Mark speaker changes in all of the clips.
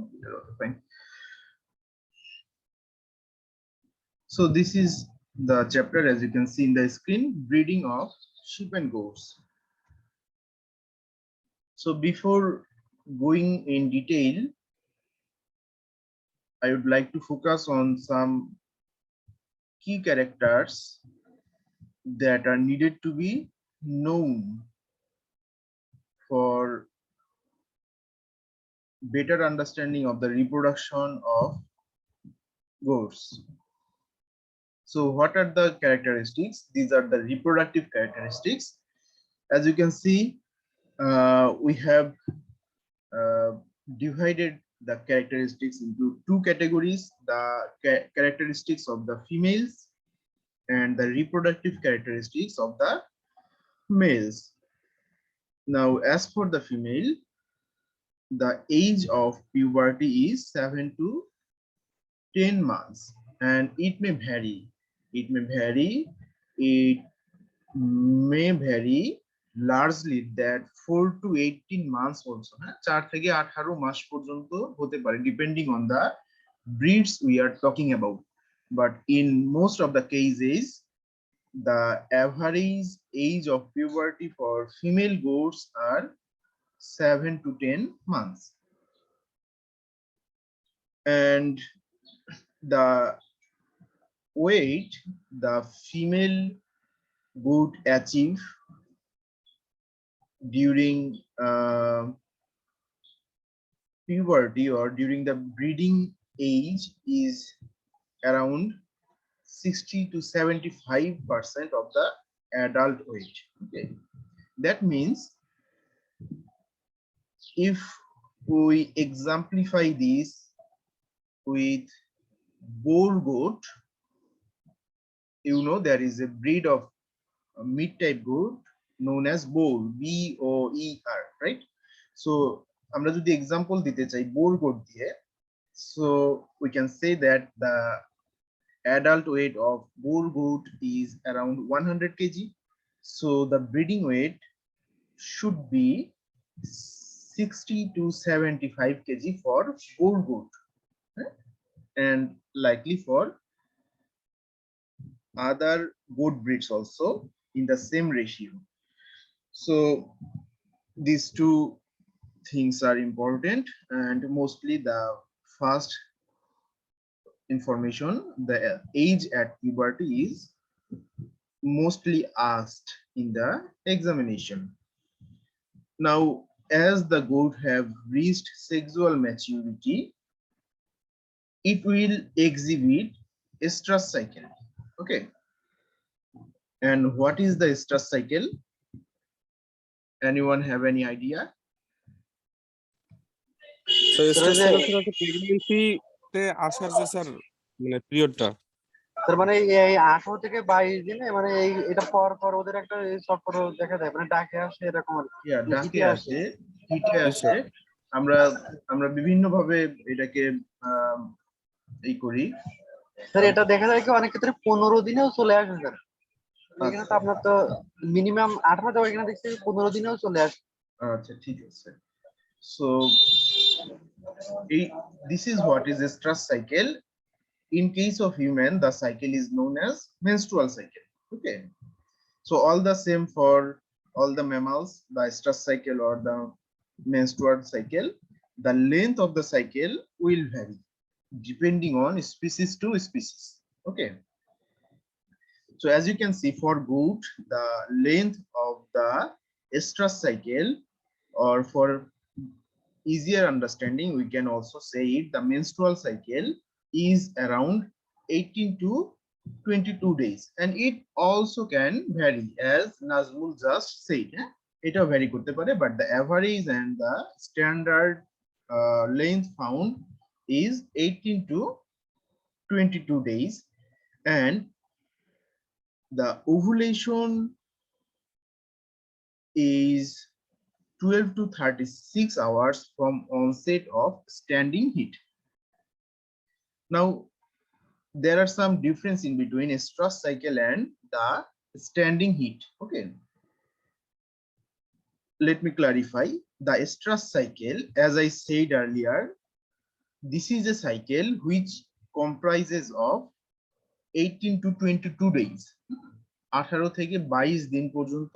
Speaker 1: computer. Okay, fine. So this is the chapter, as you can see in the screen, breeding of sheep and goats. So before going in detail, I would like to focus on some key characters that are needed to be known for better understanding of the reproduction of goats. So what are the characteristics? These are the reproductive characteristics. As you can see, we have divided the characteristics into two categories: the characteristics of the females and the reproductive characteristics of the males. Now, as for the female, the age of puberty is 7 to 10 months, and it may vary. It may vary. It may vary largely that 4 to 18 months also. 4 থেকে 18 মাস পর্যন্ত হতে পারে, depending on the breeds we are talking about. But in most of the cases, the average age of puberty for female goats are 7 to 10 months. And the weight the female goat achieve during puberty or during the breeding age is around 60 to 75% of the adult weight. Okay, that means if we exemplify this with boar goat, you know, there is a breed of meat type goat known as boar, BOER, right? So আমরা যদি example দিতে চাই boar goat দিয়ে, so we can say that the adult weight of boar goat is around 100 kg. So the breeding weight should be 60 to 75 kg for boar goat, and likely for other goat breeds also in the same ratio. So these two things are important, and mostly the first information, the age at puberty, is mostly asked in the examination. Now, as the goat have reached sexual maturity, it will exhibit estrus cycle. Okay, and what is the estrus cycle? Anyone have any idea?
Speaker 2: So estrus cycle হচ্ছে pregnancy তে আসার যে sir মানে পিরিয়ডটা,
Speaker 3: তার মানে এই 18 থেকে 22 দিনে মানে এই এটা পর পর ওদের একটা চক্র দেখা যায়, মানে ডাকে আসে এরকম আর কি।
Speaker 1: ডাকে আসে, হিটে আসে। আমরা বিভিন্ন ভাবে এটাকে এই করি
Speaker 3: স্যার। এটা দেখা যায় কি অনেক ক্ষেত্রে 15 দিনেও চলে আসে স্যার। এখানে তো আপনার তো মিনিমাম 18 দেওয়া, এখানে দেখছি 15 দিনেও চলে আসে।
Speaker 1: আচ্ছা, ঠিক আছে। So this is what is estrus cycle. In case of human, the cycle is known as menstrual cycle. Okay, so all the same for all the mammals, the estrus cycle or the menstrual cycle, the length of the cycle will vary depending on species to species. Okay, so as you can see, for goat, the length of the estrus cycle, or for easier understanding, we can also say it, the menstrual cycle is around 18 to 22 days, and it also can vary, as Nazmul just said. It vary korte pare, but the average and the standard length found is 18 to 22 days, and the ovulation is 12 to 36 hours from onset of standing heat. Now, there are some difference in between estrus cycle and the standing heat. Okay, let me clarify. The estrus cycle, as I said earlier, this is a cycle which comprises of 18 to 22 days, 18 থেকে 22 দিন পর্যন্ত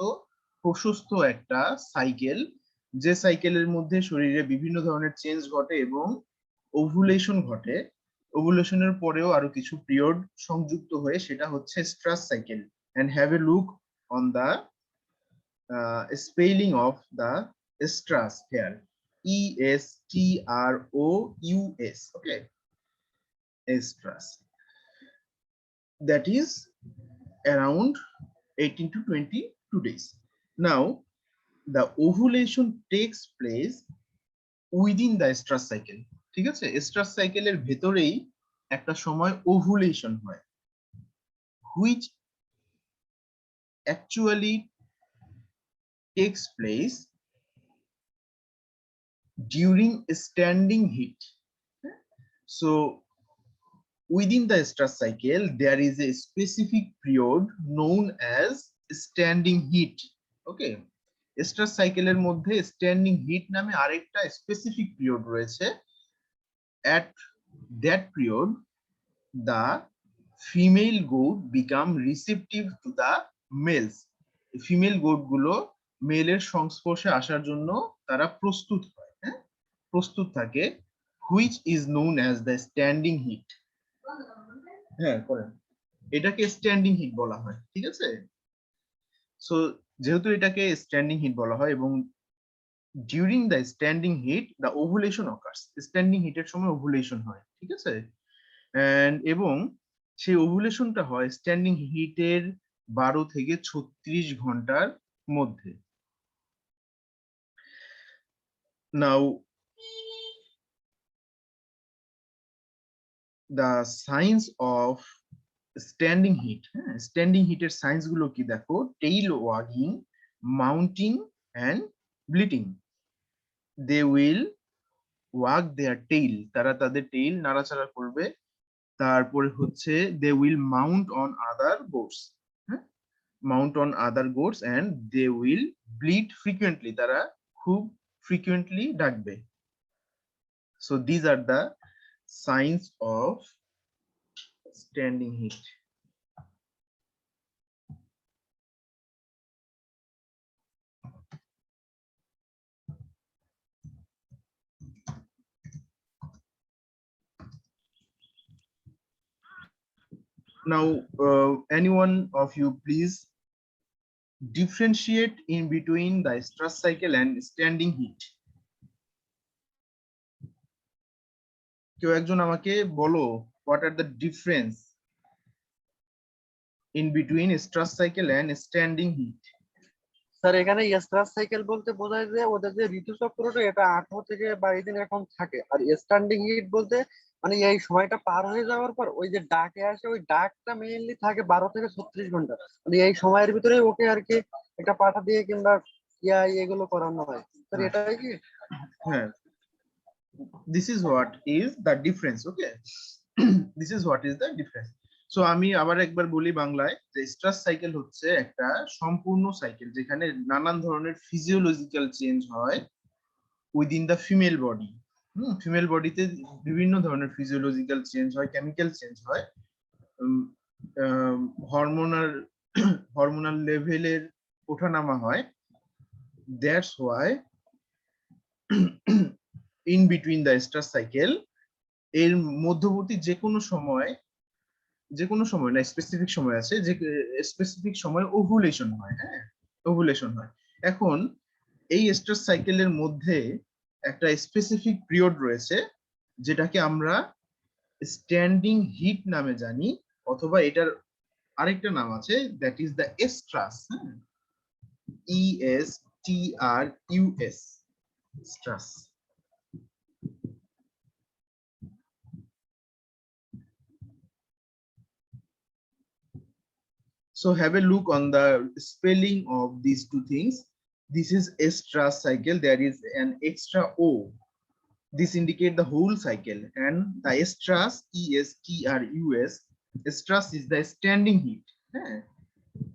Speaker 1: প্রশস্ত একটা cycle, যে সাইকেলের মধ্যে শরীরে বিভিন্ন ধরনের চেঞ্জ ঘটে এবং ওভুলেশন ঘটে। ওভুলেশনের পরেও আরো কিছু পিরিয়ড সংযুক্ত হয়ে সেটা হচ্ছে স্ট্রাস cycle. and have a look on the spelling of the stress here. ESTROUS. Okay, stress. That is around 18 to 22 days. Now, the ovulation takes place within the stress cycle. ঠিক আছে, স্ট্রাস সাইকেলের ভেতরেই একটা সময় ওভুলেশন হয়, which actually takes place during standing heat. So within the stress cycle there is a specific period known as standing heat. Okay, স্ট্রাস সাইকেলের মধ্যে standing hit নামে আরেকটা স্পেসিফিক পিরিয়ড রয়েছে। at that period the female goat become receptive to the males. Female goat গুলো মেলের সংস্পর্শে আসার জন্য তারা প্রস্তুত হয়, হ্যাঁ, প্রস্তুত থাকে, which is known as the standing heat. হ্যাঁ করেন, এটাকে স্ট্যান্ডিং হিট বলা হয়। ঠিক আছে, সো যেহেতু এটাকে স্ট্যান্ডিং হিট বলা হয় এবং during the standing heat the ovulation occurs, standing হিটের সময় ওভুলেশন হয়। ঠিক আছে, এবং সেই ওভুলেশনটা হয় স্ট্যান্ডিং হিটের 12 থেকে 36 ঘন্টার মধ্যে। Now the signs of standing heat, standing হিটের সাইন্স গুলো কি দেখো, tail wagging, mounting and bleating. they will wag their tail, তারা তাদের টেইল নাড়াচাড়া করবে। তারপরে হচ্ছে they will mount on other goats, mount on other goats and they will bleat frequently, তারা খুব frequently ডাকবে। so these are the signs of standing heat. Now anyone of you please differentiate in between the stress cycle and standing heat. কেউ একজন আমাকে বলো, what are the difference in between stress cycle and standing heat?
Speaker 3: Sir এখানে স্ট্রাস cycle বলতে বোঝায় যে ওদের যে ঋতুচক্রটা এটা 18 থেকে 22 দিন এখন থাকে, আর স্ট্যান্ডিং হিট বলতে মানে এই সময়টা পার হয়ে যাওয়ার পর ওই যে ডাকে আসে ওই ডাকটা মেইনলি থাকে 12 থেকে 36 ঘন্টা, মানে এই সময়ের ভিতরে ওকে আর কি একটা পাঠা দিয়ে কিংবা এগুলো করানো হয়। স্যার এটাই কি?
Speaker 1: হ্যাঁ, this is what is the difference. Okay, this is what is the difference. So আমি আবার একবার বলি বাংলায়, যে স্ট্রাস সাইকেল হচ্ছে একটা সম্পূর্ণ সাইকেল যেখানে নানান ধরনের ফিজিওলজিক্যাল চেঞ্জ হয় within the female body. Female বডিতে বিভিন্ন ধরনের ফিজিওলজিক্যাল চেঞ্জ হয়, কেমিক্যাল চেঞ্জ হয়, হরমোনাল লেভেলের ওঠানামা হয়। That's why in between the oestrus cycle, এর মধ্যবর্তী যে কোনো সময় না, স্পেসিফিক সময় আছে, যে স্পেসিফিক সময় ওভুলেশন হয়। হ্যাঁ, ওভুলেশন হয়। এখন এই স্ট্রাস সাইকেলের মধ্যে একটা স্পেসিফিক পিরিয়ড রয়েছে যেটাকে আমরা স্ট্যান্ডিং হিট নামে জানি, অথবা এটার আরেকটা নাম আছে, that is the oestrus. ESTRUS, oestrus. So have a look on the spelling of these two things. This is estrus cycle, there is an extra O. This indicate the whole cycle, and the estrus, ESTRUS, estrus is the standing heat.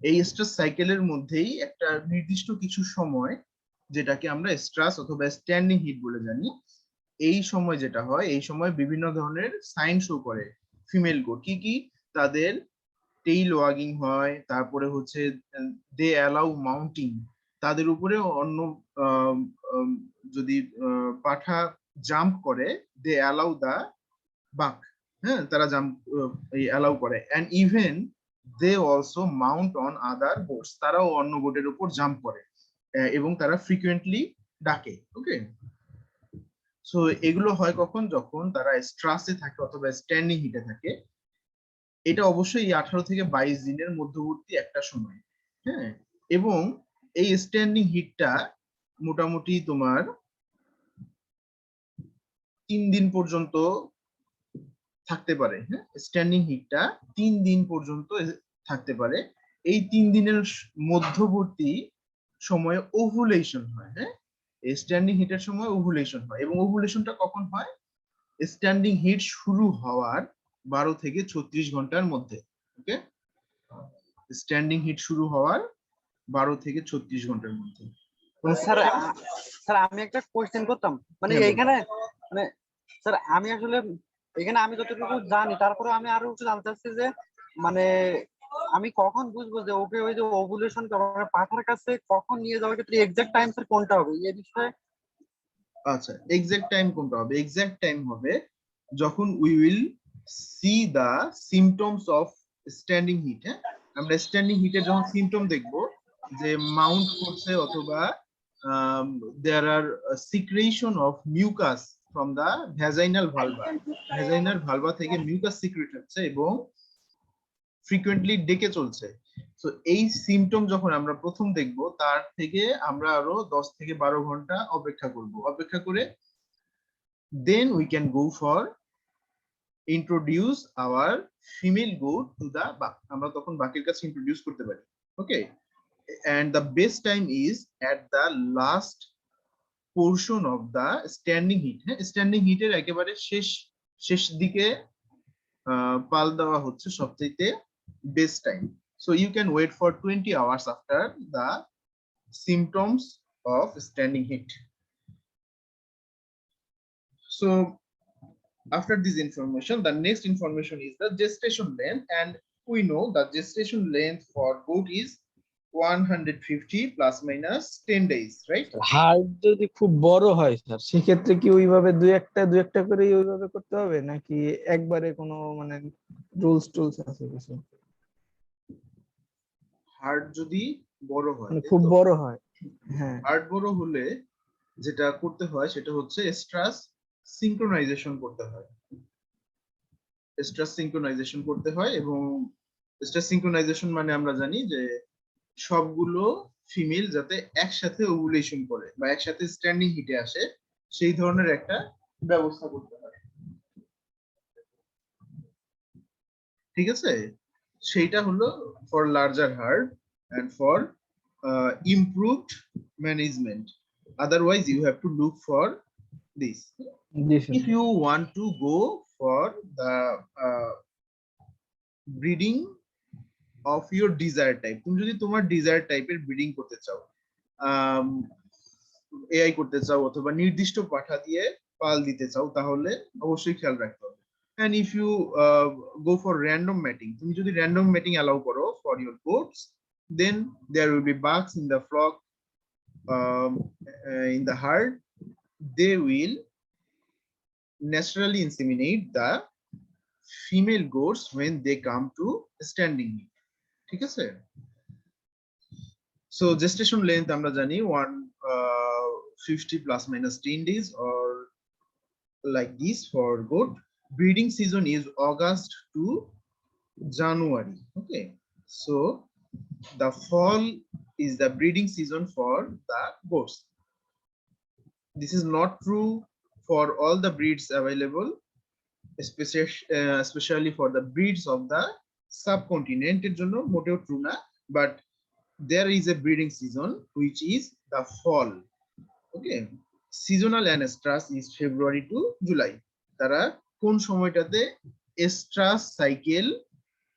Speaker 1: এই এস্ট্রাস সাইকেলের মধ্যেই একটা নির্দিষ্ট কিছু সময় যেটাকে আমরা স্ট্রাস অথবা স্ট্যান্ডিং হিট বলে জানি, এই সময় যেটা হয়, এই সময় বিভিন্ন ধরনের সাইন শো করে ফিমেল গোট। কি কি? তাদের টেইল ওয়াগিং হয়, তারপরে হচ্ছে দে অ্যালাউ মাউন্টিং, তাদের উপরে অন্য আম, আম, যদি পাঠা জাম্প করে, দে অ্যালাউ দা বাক, হ্যাঁ তারা জাম্প অ্যালাউ করে, and even they also mount on other goats, তারাও অন্য গোটের উপর জাম্প করে, এবং তারা ফ্রিকুয়েন্টলি ডাকে। ওকে, সো এগুলো হয় কখন? যখন তারা স্ট্রাসে থাকে অথবা স্ট্যান্ডিং হিটে থাকে। এটা অবশ্যই 18 থেকে 22 দিনের মধ্যবর্তী একটা সময়, হ্যাঁ। এবং এই স্ট্যান্ডিং হিটটা মোটামুটি তোমার 3 দিন পর্যন্ত থাকতে পারে, হ্যাঁ। স্ট্যান্ডিং হিটটা 3 দিন পর্যন্ত থাকতে পারে। এই 3 দিনের মধ্যবর্তী সময়ে ওভুলেশন হয়, হ্যাঁ। এই স্ট্যান্ডিং হিটের সময় ওভুলেশন হয়, এবং ওভুলেশনটা কখন হয়? স্ট্যান্ডিং হিট শুরু হওয়ার 12 থেকে 36 ঘন্টার মধ্যে। ওকে, স্ট্যান্ডিং হিট শুরু হওয়ার 12 থেকে 36 ঘন্টার মধ্যে।
Speaker 3: স্যার স্যার আমি একটা কোশ্চেন করতাম, মানে
Speaker 1: হ্যাঁ, বলো।
Speaker 3: এইখানে মানে স্যার আমি আসলে এখানে আমি যতটুকু জানি, তারপরে আমি আরো একটু জানতে চাচ্ছি যে মানে আমি কখন বুঝবো যে ওকে ওই যে ওভুলেশন মানে পাঠার কাছে কখন নিয়ে যাওয়ার ক্ষেত্রে এক্সাক্ট টাইম স্যার কোনটা হবে এই বিষয়ে?
Speaker 1: আচ্ছা, এক্সাক্ট টাইম কোনটা হবে? এক্সাক্ট টাইম হবে যখন we will see the symptoms of standing heat, হ্যাঁ। আমরা স্ট্যান্ডিং হিটের যখন সিমটম দেখব, যে মাউন্ট করছে, অথবা there are secretion of mucus from the vaginal vulva, vaginal vulva থেকে মিউকাস সিক্রেট হচ্ছে এবং ফ্রিকোয়েন্টলি ডেকে চলছে। তো এই সিমটম যখন আমরা প্রথম দেখব, তার থেকে আমরা আরো 10 থেকে 12 ঘন্টা অপেক্ষা করব। অপেক্ষা করে then we can go for introduce our female goat to the buck, আমরা তখন বাকির কাছে ইন্ট্রোডিউস করতে পারি। ওকে, and the best time is at the last portion of the standing heat, হ্যাঁ। স্ট্যান্ডিং হিটের একেবারে শেষ দিকে পাল দেওয়া হচ্ছে সবচেয়ে best time. So you can wait for 20 hours after the symptoms of standing heat. So after this information, the next information is the gestation length, and we know the gestation length for goat is 150 plus minus 10 days, right?
Speaker 4: Heart যদি খুব বড় হয় sir, সেক্ষেত্রে কি ওইভাবে দুই একটা করে ওইভাবে করতে হবে, নাকি একবারে কোনো মানে রুলস টুলস আছে কিছু?
Speaker 1: হার্ট যদি বড় হয়,
Speaker 4: মানে খুব বড় হয়, হ্যাঁ।
Speaker 1: হার্ট বড় হলে যেটা করতে হয় সেটা হচ্ছে স্ট্রাস সিঙ্ক্রোনাইজেশন করতে হয়। স্ট্রাস সিঙ্ক্রোনাইজেশন করতে হয়, এবং স্ট্রাস সিঙ্ক্রোনাইজেশন মানে আমরা জানি যে সবগুলো ফিমেল যাতে একসাথে ওভুলেশন করে বা একসাথে স্ট্যান্ডিং হিটে আসে, সেই ধরনের একটা ব্যবস্থা করতে হয়। ঠিক আছে, সেইটা হলো for larger heart and for improved management. Otherwise you have to look for this
Speaker 4: জি sir.
Speaker 1: if you want to go for the breeding of your desired type। তুমি যদি তোমার ডিজায়ার টাইপের ব্রিডিং করতে চাও, এআই করতে চাও, অথবা নির্দিষ্ট পাঠা দিয়ে পাল দিতে চাও, তাহলে অবশ্যই খেয়াল রাখতে হবে। and if you go for random mating, তুমি যদি random mating allow করো for your goats, then there will be bugs in the flock, in the herd. They will naturally inseminate the female goats when they come to standing heat, ঠিক আছে। so gestation length আমরা জানি 150 plus minus 10 days or like this for goat. Breeding season is August to January. Okay, so the fall is the breeding season for the goats. This is not true for all the breeds available, especially for the breeds of the subcontinent এর জন্য মোটেও true না, but there is a breeding season which is the fall. Okay, seasonal anestrus is February to July. তারা কোন সময়টাতে estrus cycle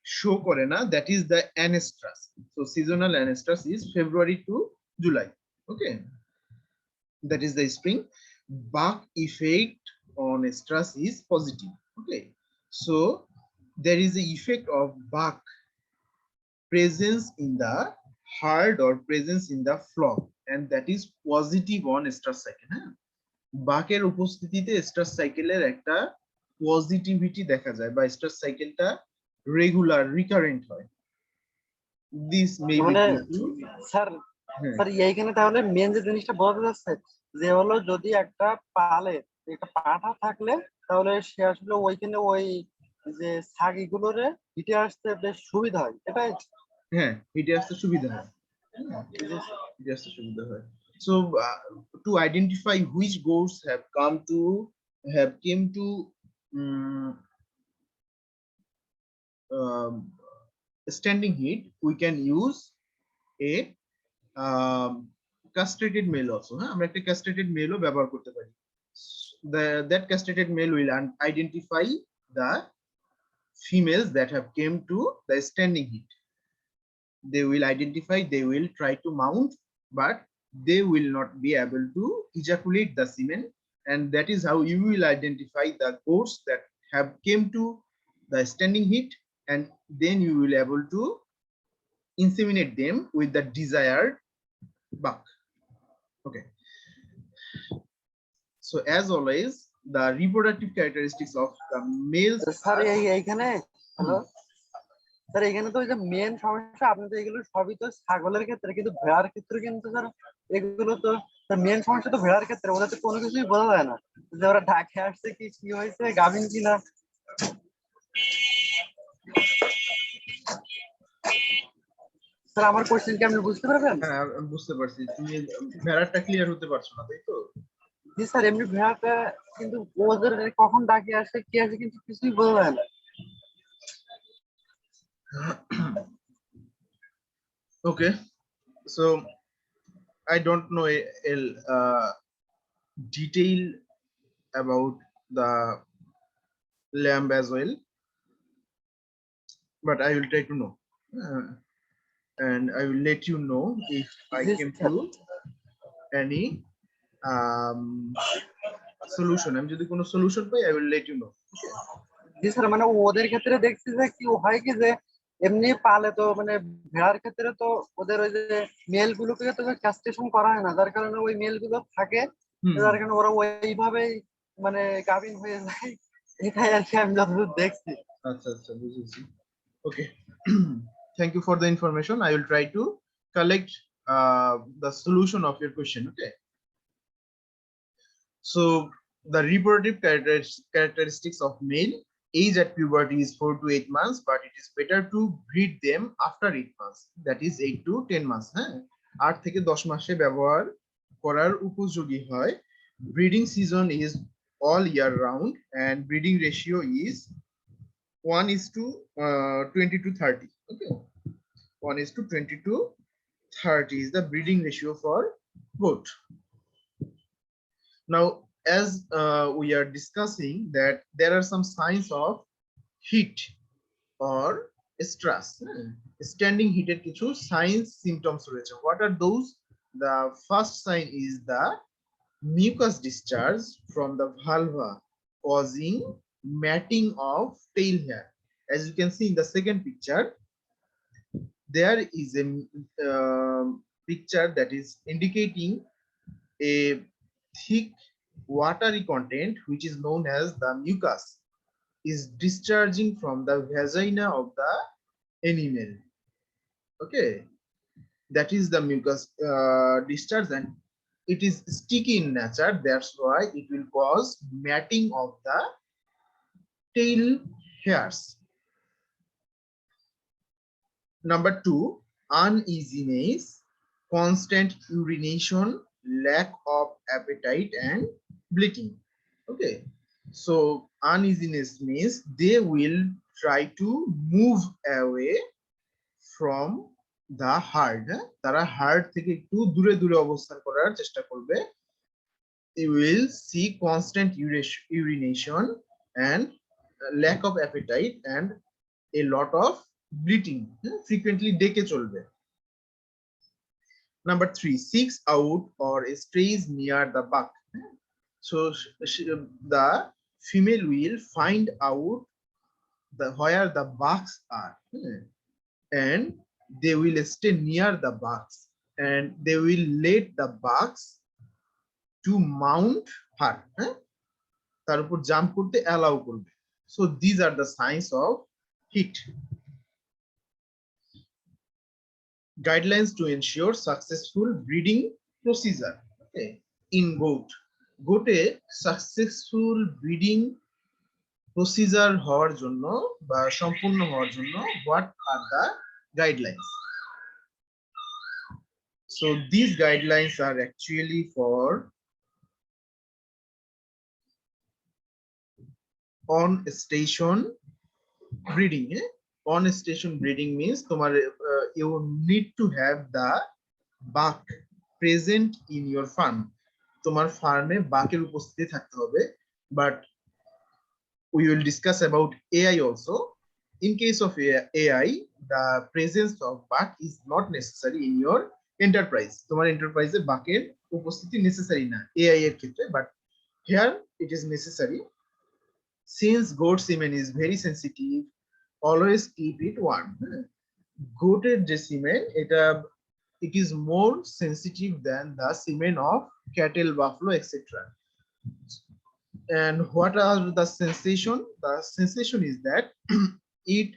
Speaker 1: show করে না, that is the anestrus. So seasonal anestrus is February to July. Okay, that is the spring. Bach effect on stress is positive. Okay, so there is the effect of Bach presence in the heart or presence in the flock, and that is positive on stress cycle. হ্যাঁ, বাকের উপস্থিতিতে stress সাইকেলের একটা positivity দেখা যায় বা stress সাইকেলটা regular recurrent হয়। This may be
Speaker 3: মানে
Speaker 1: ডিউ টু,
Speaker 3: স্যার
Speaker 1: হ্যাঁ
Speaker 3: স্যার এইখানে তাহলে মেন যে জিনিসটা বোঝা যাচ্ছে যে হলো যদি একটা পালে একটা পাঠা থাকলে তাহলে সে আসলে ওইখানে ওই যে ছাগিগুলোরে হিটে আসতে বেশ সুবিধা হয়, এটাই।
Speaker 1: হ্যাঁ হিটে আসতে সুবিধা হয়। হিটে আসতে সুবিধা হয়। So to identify which goats have came to um, um, standing heat, we can use a castrated male also. হ্যাঁ আমরা একটা castrated male ও ব্যবহার করতে পারি। That castrated male will identify the females that have came to the standing heat. They will identify, they will try to mount, but they will not be able to ejaculate the semen, and that is how you will identify the goats that have came to the standing heat, and then you will able to inseminate them with the desired buck. Okay, so as always, the reproductive characteristics of the males
Speaker 3: sir
Speaker 1: are,
Speaker 3: এইখানে hello sir এখানে তো ওই যে main সমস্যা আপনি তো এগুলো সবই তো ছাগলের ক্ষেত্রে, কিন্তু ভেড়ার ক্ষেত্রে কিন্তু স্যার এগুলো তো মেন সমস্যা তো ভেড়ার ক্ষেত্রে ওদের তো কোনো কিছুই বোঝা যায় না যে ওরা ডাকে আসছে কি কি হয়েছে গাভিন কিনা। স্যার আমার কোশ্চেন কি আপনি বুঝতে পারবেন?
Speaker 1: হ্যাঁ আমি বুঝতে পারছি, তুমি ভেড়ারটা ক্লিয়ার হতে পারছো না, তাই তো?
Speaker 3: জি স্যার, এমনি ভেড়াটা কিন্তু ওদের কখন ডাকে আসে কি আসে কিন্তু কিছুই বোঝা যায় না।
Speaker 1: Okay, so I don't know a detail about the lamb as well, but I will try to know, and I will let you know if I
Speaker 3: G
Speaker 1: came
Speaker 3: sir.
Speaker 1: to any solution. আমি যদি কোনো solution pi, I will let you know.
Speaker 3: G sir, মানে ওদের ক্ষেত্রে দেখছি যে কি হয় কি যে এমনি পালে তো মানে ভেড়ার ক্ষেত্রে তো ওদের ওই যে মেল গুলোকে তো ক্যাস্ট্রেশন করা হয় না, যার কারণে ওই মেল গুলো থাকে,
Speaker 1: হুম,
Speaker 3: যার কারণে ওরা ওইভাবেই মানে গাভিন হয়ে যায়। এটাই আর কি আমি যতদূর দেখছি।
Speaker 1: আচ্ছা আচ্ছা বুঝেছি। Okay, thank you for the information. I will try to collect the solution of your question. Okay, so the reproductive characteristics of male, age at puberty is 4 to 8 months, but it is better to breed them after 8 months, that is 8 to 10 months. হ্যাঁ 8 থেকে 10 মাসে ব্যবহার করার উপযোগী হয়। Breeding season is all year round, and breeding ratio is 1 is to 20 to 30. Okay, 1 is to 20 to 30 is the breeding ratio for goat. Now, as we are discussing that there are some signs of heat or stress, standing heated কিছু signs symptoms রয়েছে. What are those? The first sign is the mucus discharge from the vulva causing matting of tail hair. As you can see in the second picture, there is a picture that is indicating a thick watery content which is known as the mucus is discharging from the vagina of the animal. Okay, that is the mucus discharge, and it is sticky in nature, that's why it will cause matting of the tail hairs. Number 2, uneasiness, constant urination, lack of appetite, and bleeding. Okay, so uneasiness means they will try to move away from the heart. তারা heart থেকে একটু দূরে দূরে অবস্থান করার চেষ্টা করবে। They will see constant urination and lack of appetite and a lot of bleeding. Frequently ডেকে চলবে। Number 3, seeks out or stays near the buck. So the female will find out where the bugs are, and they will stay near the bugs, and they will let the bugs to mount her, তার উপর jump করতে allow করবে। So these are the signs of heat. Guidelines to ensure successful breeding procedure, okay, in goat. গোটে successful breeding procedure হওয়ার জন্য বা সম্পূর্ণ হওয়ার জন্য what are the guidelines? So these guidelines are actually for on station breeding. On station breeding means তোমার you need to have the buck present in your farm. তোমার ফার্মে বাকের উপস্থিতি থাকতে হবে, but we will discuss about AI also. In case of AI, the presence of buck is not necessary in your enterprise. তোমার enterprise এ বাকের উপস্থিতি necessary না AI এর ক্ষেত্রে, but here it is necessary. Since goat semen is very sensitive, always keep it warm. Goated যে semen, it is more sensitive than the semen of cattle, buffalo, etc. And what are the sensation? The sensation is that it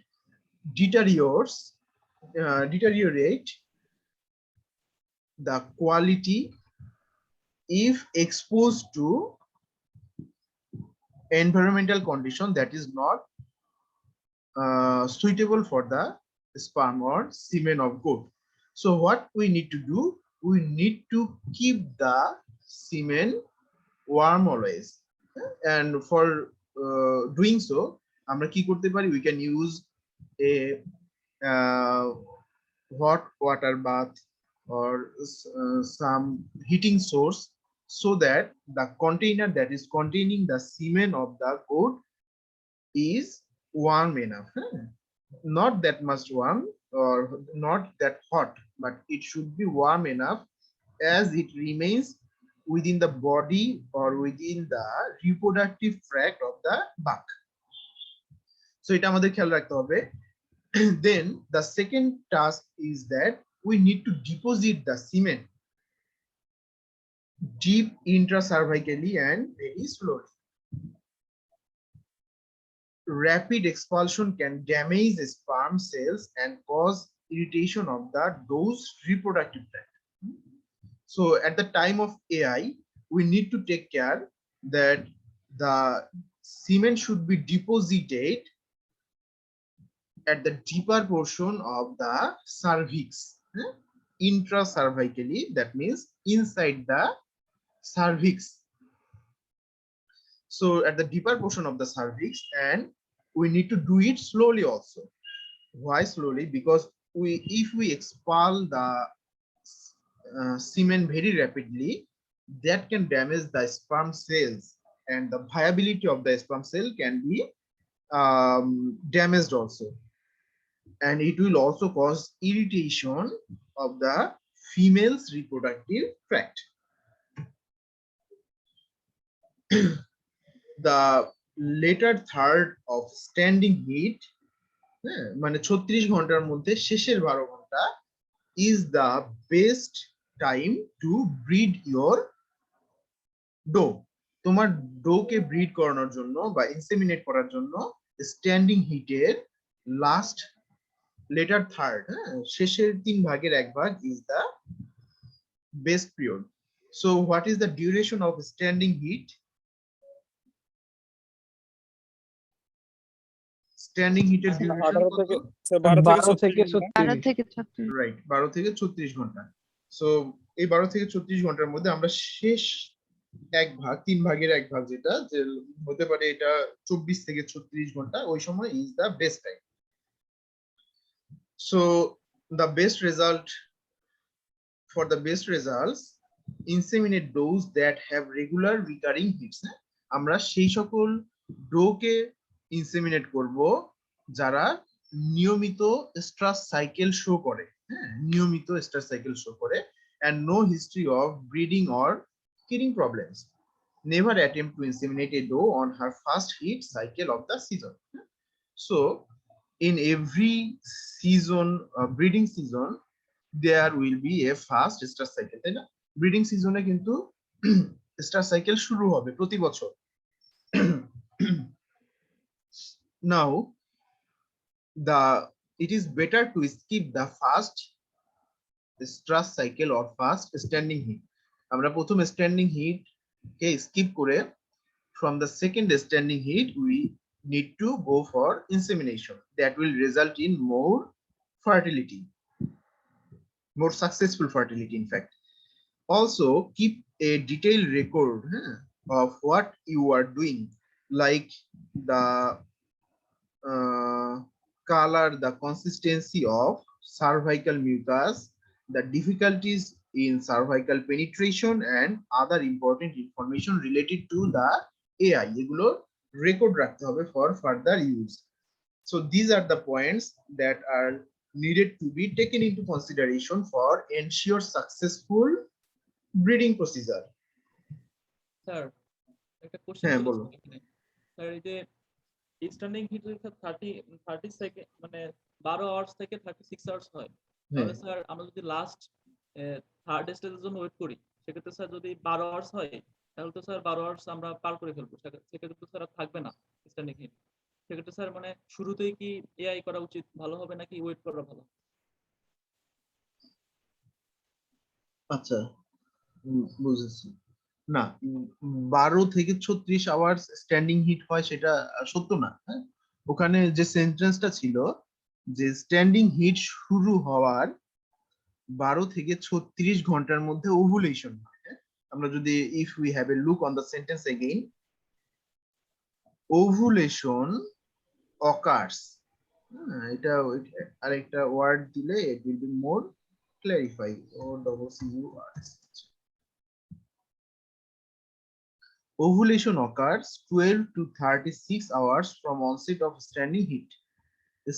Speaker 1: deteriorate the quality if exposed to environmental condition that is not suitable for the sperm or semen of goat. So what we need to do, we need to keep the semen warm always, and for doing so আমরা কি করতে পারি, we can use a hot water bath or some heating source, so that the container that is containing the semen of the goat is warm enough. Not that much warm or not that hot, but it should be warm enough as it remains within the body or within the reproductive tract of the buck. So এটা আমাদের খেয়াল রাখতে হবে। Then the second task is that we need to deposit the semen deep intracervically and very slowly. Rapid expulsion can damage the sperm cells and cause irritation of those reproductive tract. So at the time of AI, we need to take care that the semen should be deposited at the deeper portion of the cervix, intracervically, that means inside the cervix. So at the deeper portion of the cervix, and we need to do it slowly also. Why slowly? Because if we expel the semen very rapidly, that can damage the sperm cells, and the viability of the sperm cell can be damaged also, and it will also cause irritation of the female's reproductive tract. The later third of standing heat, মানে 36 ঘন্টার মধ্যে শেষের 12 ঘন্টা is the best time to breed your doe. তোমার Doke breed করানোর জন্য বা ইনসেমিনেট করার জন্য স্ট্যান্ডিং হিটের লাস্ট লেটার থার্ড, শেষের 3 ভাগের 1 ভাগ is the best period. So what is the duration of standing heat? Standing heater duration
Speaker 4: 12 থেকে 36
Speaker 1: right 12 থেকে 36 ঘন্টা। সো এই 12 থেকে 36 ঘন্টার মধ্যে আমরা শেষ 1 ভাগ 3 ভাগের 1 ভাগ যেটা যে হতে পারে এটা 24 থেকে 36 ঘন্টা, ওই সময় is the best time. So the best result, for the best results, inseminate those that have regular recurring heats. আমরা সেই সকল ডোকে ইনসেমিনেট করব যারা নিয়মিত স্ট্রাস সাইকেল শো করে, নিয়মিত স্ট্রাস সাইকেল শো করে, and no history of breeding or killing problems. never attempt to inseminate a doe on her first heat cycle of the season. So in every season, breeding season, there will be a first stress cycle, তাই না? Breeding সিজনে কিন্তু star cycle শুরু হবে প্রতি বছর। Now it is better to skip the first stress cycle or first standing heat. আমরা প্রথম স্ট্যান্ডিং হিট কে স্কিপ করে from the second standing heat we need to go for insemination. That will result in more fertility, more successful fertility in fact. Also keep a detailed record of what you are doing, like the color, the consistency of cervical mucus, the difficulties in cervical penetration, and other important information related to the AI. এগুলো record রাখতে হবে for further use. So these are the points that are needed to be taken into consideration for ensure successful breeding procedure.
Speaker 5: Sir একটা question
Speaker 1: হ্যাঁ বলো।
Speaker 5: Sir এই যে standing hit 30 second মানে 12 hours থেকে 36 আওয়ার্স হয়, তাহলে স্যার আমরা যদি লাস্ট থার্ড স্টেজের জন্য ওয়েট করি, সেক্ষেত্রে স্যার যদি 12 আওয়ার্স হয় তাহলে তো স্যার 12 আওয়ার্স আমরা পার করে ফেলবো, সেক্ষেত্রে তো স্যার আর থাকবে না স্ট্যান্ডিং হিট। সেক্ষেত্রে স্যার মানে শুরুতেই কি এআই করা উচিত ভালো হবে নাকি ওয়েট করা ভালো?
Speaker 1: আচ্ছা বুঝেছি। না 12 থেকে 36 আওয়ার্স স্ট্যান্ডিং হিট হয় সেটা সত্য না। হ্যাঁ, ওখানে যে সেন্টেন্সটা ছিল যে স্ট্যান্ডিং হিট শুরু হওয়ার 12 থেকে 36 ঘন্টার মধ্যে ওভুলেশন হয়। আমরা যদি if we have a look on the sentence again, ovulation occurs, এটা আরেকটা ওয়ার্ড দিলে it will be more clarify. Ovulation occurs 12 to 36 hours from onset of standing heat.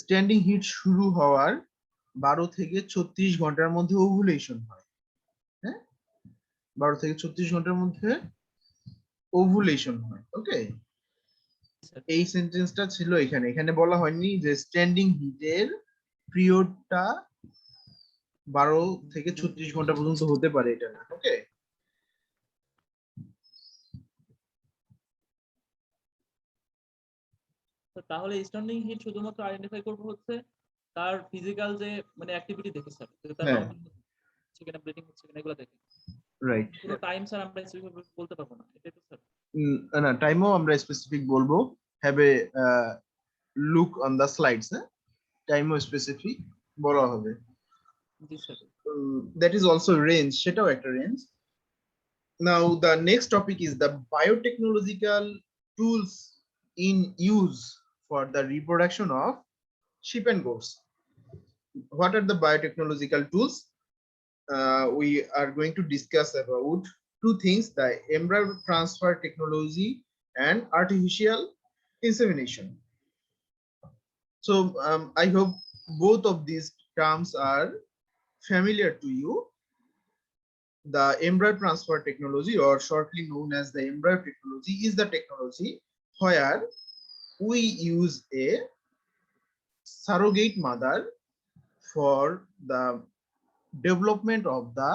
Speaker 1: Standing heat শুরু হওয়ার 12 থেকে 36 ঘন্টার মধ্যে ওভুলেশন হয়। হ্যাঁ, 12 থেকে 36 ঘন্টার মধ্যে ওভুলেশন হয়। ওকে, এই সেন্টেন্সটা ছিল এখানে। এখানে বলা হয়নি যে স্ট্যান্ডিং হিটের পিরিয়ডটা 12 থেকে 36 ঘন্টা পর্যন্ত হতে পারে, এটা না। ওকে,
Speaker 5: তাহলে স্ট্যান্ডিং হিট শুধুমাত্র আইডেন্টিফাই করব হচ্ছে তার ফিজিক্যাল যে মানে অ্যাক্টিভিটি দেখে স্যার, তার রাউন্ডিং হচ্ছে কিনা, ব্রিডিং হচ্ছে কিনা, এগুলো দেখে।
Speaker 1: রাইট।
Speaker 5: পুরো টাইম স্যার আমরা স্পেসিফিক বলতে পারবো না, এটাই তো স্যার।
Speaker 1: না, টাইমও আমরা স্পেসিফিক বলবো। Have a look on the slides. টাইমও স্পেসিফিক বলা হবে।
Speaker 5: জি sir.
Speaker 1: That is also range, সেটাও একটা range. Now the next topic is the biotechnological tools in use for the reproduction of sheep and goats. What are the biotechnological tools? We are going to discuss about two things: the embryo transfer technology and artificial insemination. So I hope both of these terms are familiar to you. The embryo transfer technology, or shortly known as the embryo technology, is the technology where we use a surrogate mother for the development of the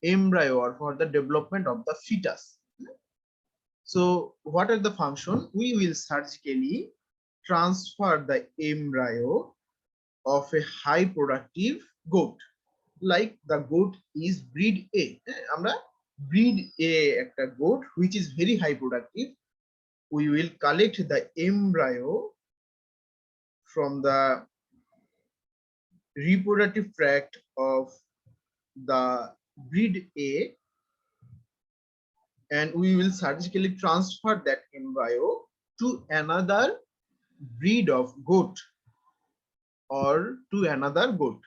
Speaker 1: embryo or for the development of the fetus. So what are the function? We will surgically transfer the embryo of a high productive goat, like the goat is breed A. আমরা breed A একটা goat which is very high productive. We will collect the embryo from the reproductive tract of the breed A, and we will surgically transfer that embryo to another breed of goat or to another goat,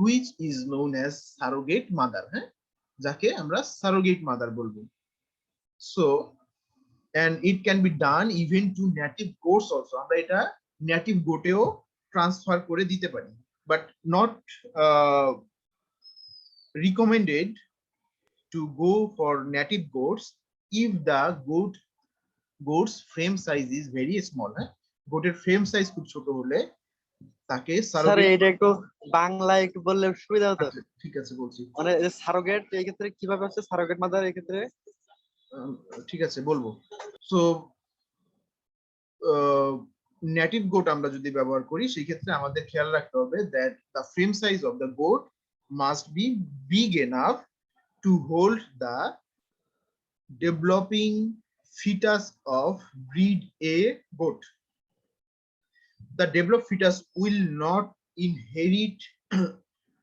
Speaker 1: which is known as surrogate mother. যাকে আমরা surrogate mother বলবো। So and it can be done even to native goats also. আমরা এটা native goat-এও transfer করে দিতে পারি, but not recommended to go for native goats if the goat's frame size is very small, হ্যাঁ, গোটের frame size খুব ছোট হলে তাকে
Speaker 3: স্যার
Speaker 1: সারোগেট।
Speaker 3: এটা একটু বাংলায় একটু বললে সুবিধা হতো।
Speaker 1: ঠিক আছে বলছি,
Speaker 3: মানে সারোগেট এই ক্ষেত্রে কিভাবে হচ্ছে সারোগেট মাদার এই ক্ষেত্রে?
Speaker 1: ঠিক আছে বলবো। সো নেটিভ গোট আমরা যদি ব্যবহার করি সেই ক্ষেত্রে আমাদের খেয়াল রাখতে হবে that the frame size of the goat must be big enough to hold the developing fetus of breed A goat. The developed fetus will not inherit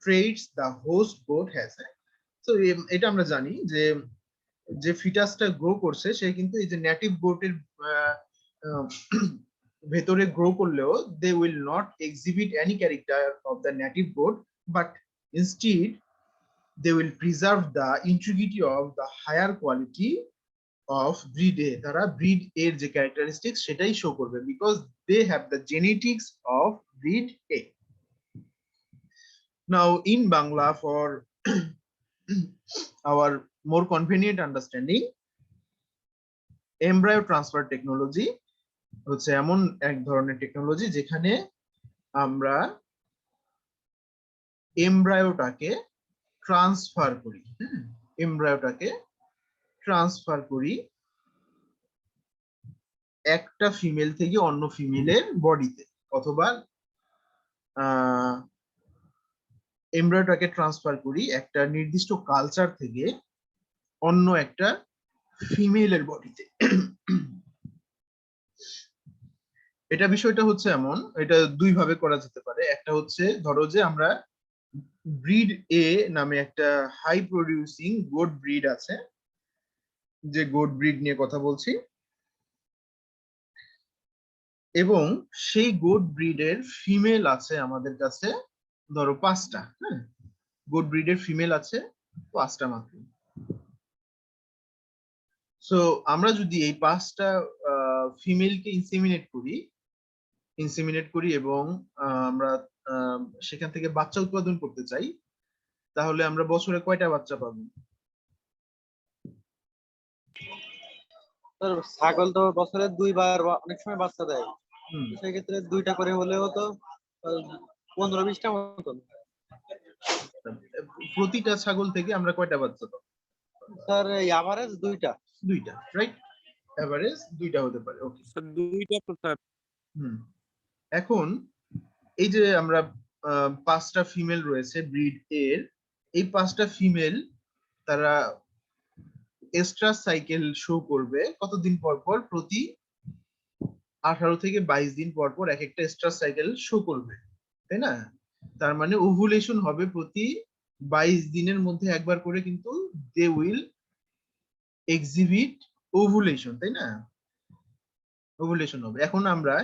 Speaker 1: traits the host goat has. So এটা আমরা জানি যে যে ফিটাসটা grow করছে সে কিন্তু এই যে native গোটের ভেতরে গ্রো করলেও they will not exhibit any character of the native goat, but instead they will preserve the integrity of the higher quality of breed A. তারা breed A এর যে characteristics সেটাই শো করবে because they have the genetics of breed A. Now in Bangla, for our more convenient understanding, embryo transfer technology হচ্ছে এমন এক ধরনের technology যেখানে আমরা এমব্রায়োটাকে ট্রান্সফার করি, এমব্রায়োটাকে ট্রান্সফার করি একটা ফিমেল থেকে অন্য ফিমেলের বডিতে, অথবা এমব্রায়োটাকে ট্রান্সফার করি একটা নির্দিষ্ট কালচার থেকে অন্য একটা ফিমেলের বডিতে। এটা বিষয়টা হচ্ছে এমন, এটা দুই ভাবে করা যেতে পারে। একটা হচ্ছে ধরো যে আমরা ব্রিড এ নামে একটা হাই প্রডিউসিং গোট ব্রিড আছে, যে গোট ব্রিড নিয়ে কথা বলছি, এবং সেই গোট ব্রিডের ফিমেল আছে আমাদের কাছে ধরো 5টা, হ্যাঁ, গোট ব্রিডের ফিমেল আছে 5টা মাত্র। সো আমরা যদি এই 5টা ফিমেলকে ইনসেমিনেট করি এবং আমরা সেখান থেকে বাচ্চা উৎপাদন করতে চাই, তাহলে আমরা বছরে কয়টা বাচ্চা পাবো?
Speaker 3: ছাগল তো বছরে 2বার অনেক সময় বাচ্চা দেয়, সেই ক্ষেত্রে 2টা করে হলেও তো 15-20টা মতন।
Speaker 1: প্রতিটা ছাগল থেকে আমরা কয়টা বাচ্চা পাবো?
Speaker 3: স্যার এভারেজ 2টা,
Speaker 1: রাইট, এভারেজ 2টা হতে পারে। ওকে
Speaker 2: স্যার 2টা তো স্যার।
Speaker 1: এখন এই যে আমরা 5টা ফিমেল রয়েছে ব্রিড এর, এই 5টা ফিমেল তারা এস্ট্রাস সাইকেল শো করবে কতদিন পর পর? প্রতি 18 থেকে 22 দিন পর পর এক একটা এস্ট্রাস সাইকেল শো করবে, তাই না? তার মানে ওভুলেশন হবে প্রতি 22 দিনের মধ্যে একবার করে, কিন্তু দে উইল এক্সিবিট ওভুলেশন, তাই না? ওভুলেশন হবে। এখন আমরা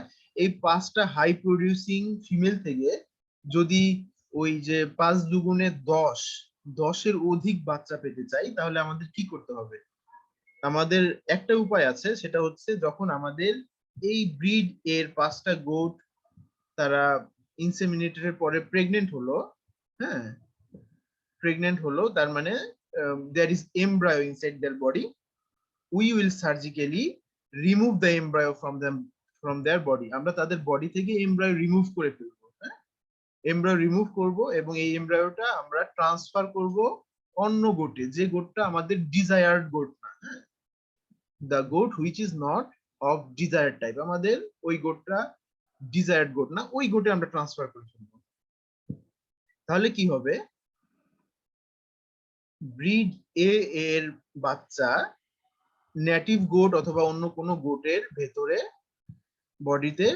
Speaker 1: এই 5টা হাই প্রডিউসিং ফিমেল থেকে যদি ওই যে 5 দুগুণে 10 এর অধিক বাচ্চা পেতে চাই, তাহলে আমাদের কি করতে হবে? আমাদের একটা উপায় আছে, সেটা হচ্ছে যখন আমাদের এই ব্রিড এর 5টা গোট তারা ইনসেমিনেটরের পরে প্রেগনেন্ট হলো, হ্যাঁ, প্রেগনেন্ট হলো, তার মানে there is embryo inside their body, we will surgically remove the embryo from their body. আমরা তাদের বডি থেকে এমব্রায়ো রিমুভ করে ফেলবো, হ্যাঁ, এমব্রায়ো রিমুভ করব এবং এই এমব্রায়োটা আমরা ট্রান্সফার করব অন্য গোটে, যে গোটটা আমাদের ডিজায়ার্ড গোট না, হ্যাঁ, the goat which is not of desired type, আমাদের ওই গোটটা ডিজায়ার্ড গোট না, ওই গোটে আমরা ট্রান্সফার করে ফেলবো। তাহলে কি হবে? ব্রিড এ এর বাচ্চা নেটিভ গোট অথবা অন্য কোনো গোটের ভেতরে বডিতে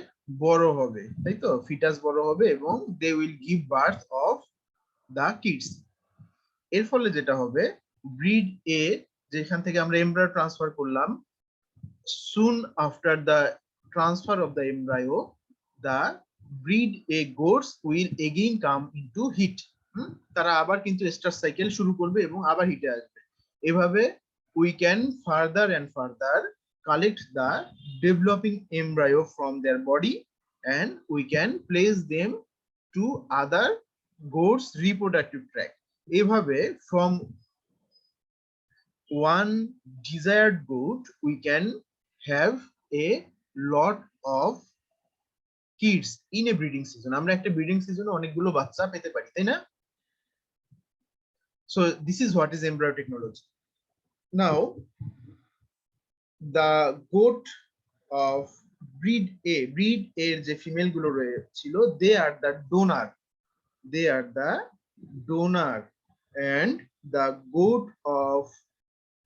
Speaker 1: বড় হবে, তাই তো? ফিটাস বড় হবে এবং they will give birth of the kids. এর ফলে যেটা হবে, ব্রিড এ যেখান থেকে আমরা এমব্রায়ো ট্রান্সফার করলাম, soon after the transfer of the embryo, the breed A goats will again come into heat. তারা আবার কিন্তু এস্টার সাইকেল শুরু করবে এবং আবার হিটে আসবে। এভাবে we can further and further collect the developing embryo from their body and we can place them to other goats reproductive tract. এভাবে from one desired goat we can have a lot of kids in a breeding season. আমরা একটা breeding সিজনে অনেকগুলো বাচ্চা পেতে পারি, তাই না? So this is what is embryo technology. Now the goat of breed A এর যে ফিমেল গুলো ছিল, they are the donor and the goat of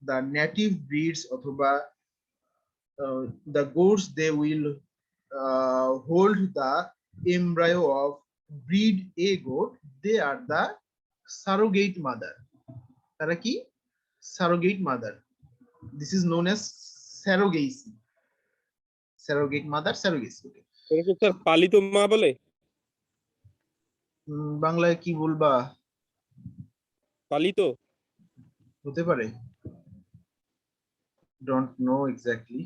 Speaker 1: the native breeds অথবা the goats they will hold the embryo of breed A goat, they are the surrogate mother. তারা কি? Surrogate mother. This is known as surrogacy. Surrogate mother, surrogacy. Okay.
Speaker 2: এটাকে sir পালিত মা বলে?
Speaker 1: বাংলায় কি বলবা?
Speaker 2: পালিত
Speaker 1: হতে পারে, don't know exactly.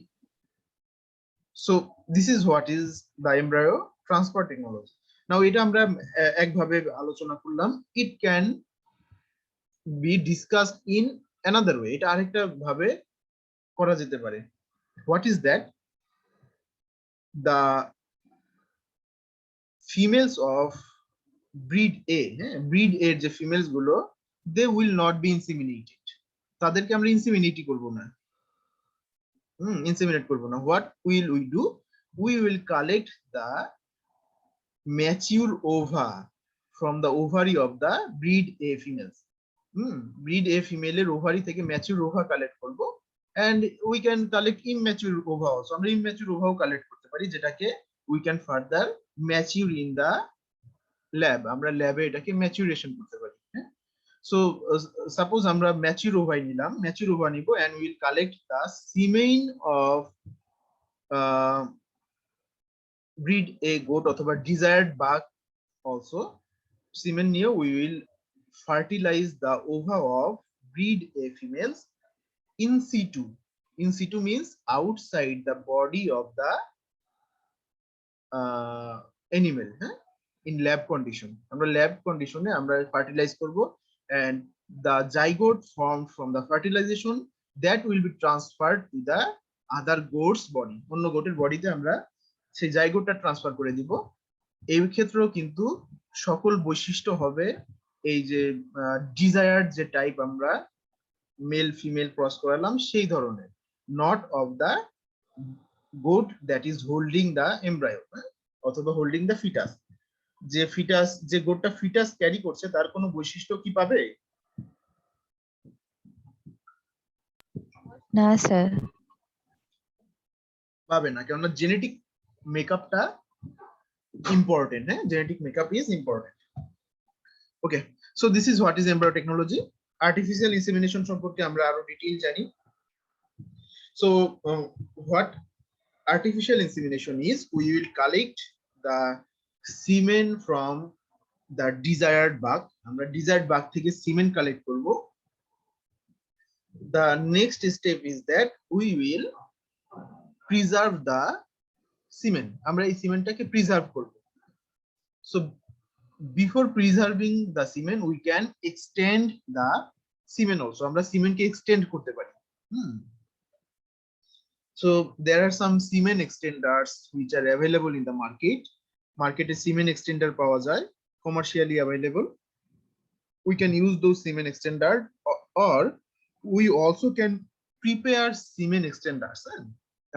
Speaker 1: So this is what is the embryo transfer technology. Now এটা আমরা একভাবে আলোচনা করলাম, it can be discussed in another way. এটা আরেকটা ভাবে করা যেতে পারে. What is that? The females of breed A, breed A যে ফিমেলস গুলো, they will not be inseminated. তাদেরকে আমরা ইনসেমিনেট করব না, inseminate করব না. What will we do? We will collect the mature ova from the ovary of the breed A females. Breed A female এর ovary থেকে mature ova collect করব, and we can collect immature ova also. আমরা immature ova ও collect করতে পারি, যেটাকে we can further mature in the lab. আমরা ল্যাবে এটাকে ম্যাচুরেশন করতে পারি. So suppose আমরা mature ova নিলাম, mature ova নিব, and we will collect the semen of breed A goat অথবা desired buck also. Semen নিয়ে we will fertilize the ova of breed A females in situ. In situ means outside the body of the animal, in lab condition. আমরা lab condition এ আমরা fertilize করব, and the zygote formed from the fertilization that will be transferred to the other goat's body. অন্য গোটের বডিতে আমরা সেই জাইগোটটা transfer করে দিব. এই ক্ষেত্রেও কিন্তু সকল বৈশিষ্ট্য হবে এই যে ডিজায়ার্ড যে টাইপ আমরা মেল ফিমেল ক্রস করালাম সেই ধরনের, not of the goat that is holding the embryo অথবা হোল্ডিং দা ফিটাস. যে ফিটাস, যে গোটটা ফিটাস ক্যারি করছে তার কোনো বৈশিষ্ট্য কি পাবে?
Speaker 6: না স্যার,
Speaker 1: পাবে না, কেননা জেনেটিক মেকআপটা important. Genetic makeup is important. Okay, so this is what is embryo technology. Artificial insemination সম্পর্কে আমরা আরো ডিটেইল জানি. So what artificial insemination is, we will collect the semen from the desired bug. আমরা desired bug থেকে semen collect করব. The next step is that we will preserve the semen. আমরা এই সিমেনটাকে preserve করব. So before preserving the semen we can extend the semen also. আমরা সিমেনকে extend করতে পারি. So there are some semen extenders which are available in the market. Market semen extender পাওয়া যায়, commercially available. We can use those semen extender, or we also can prepare semen extenders.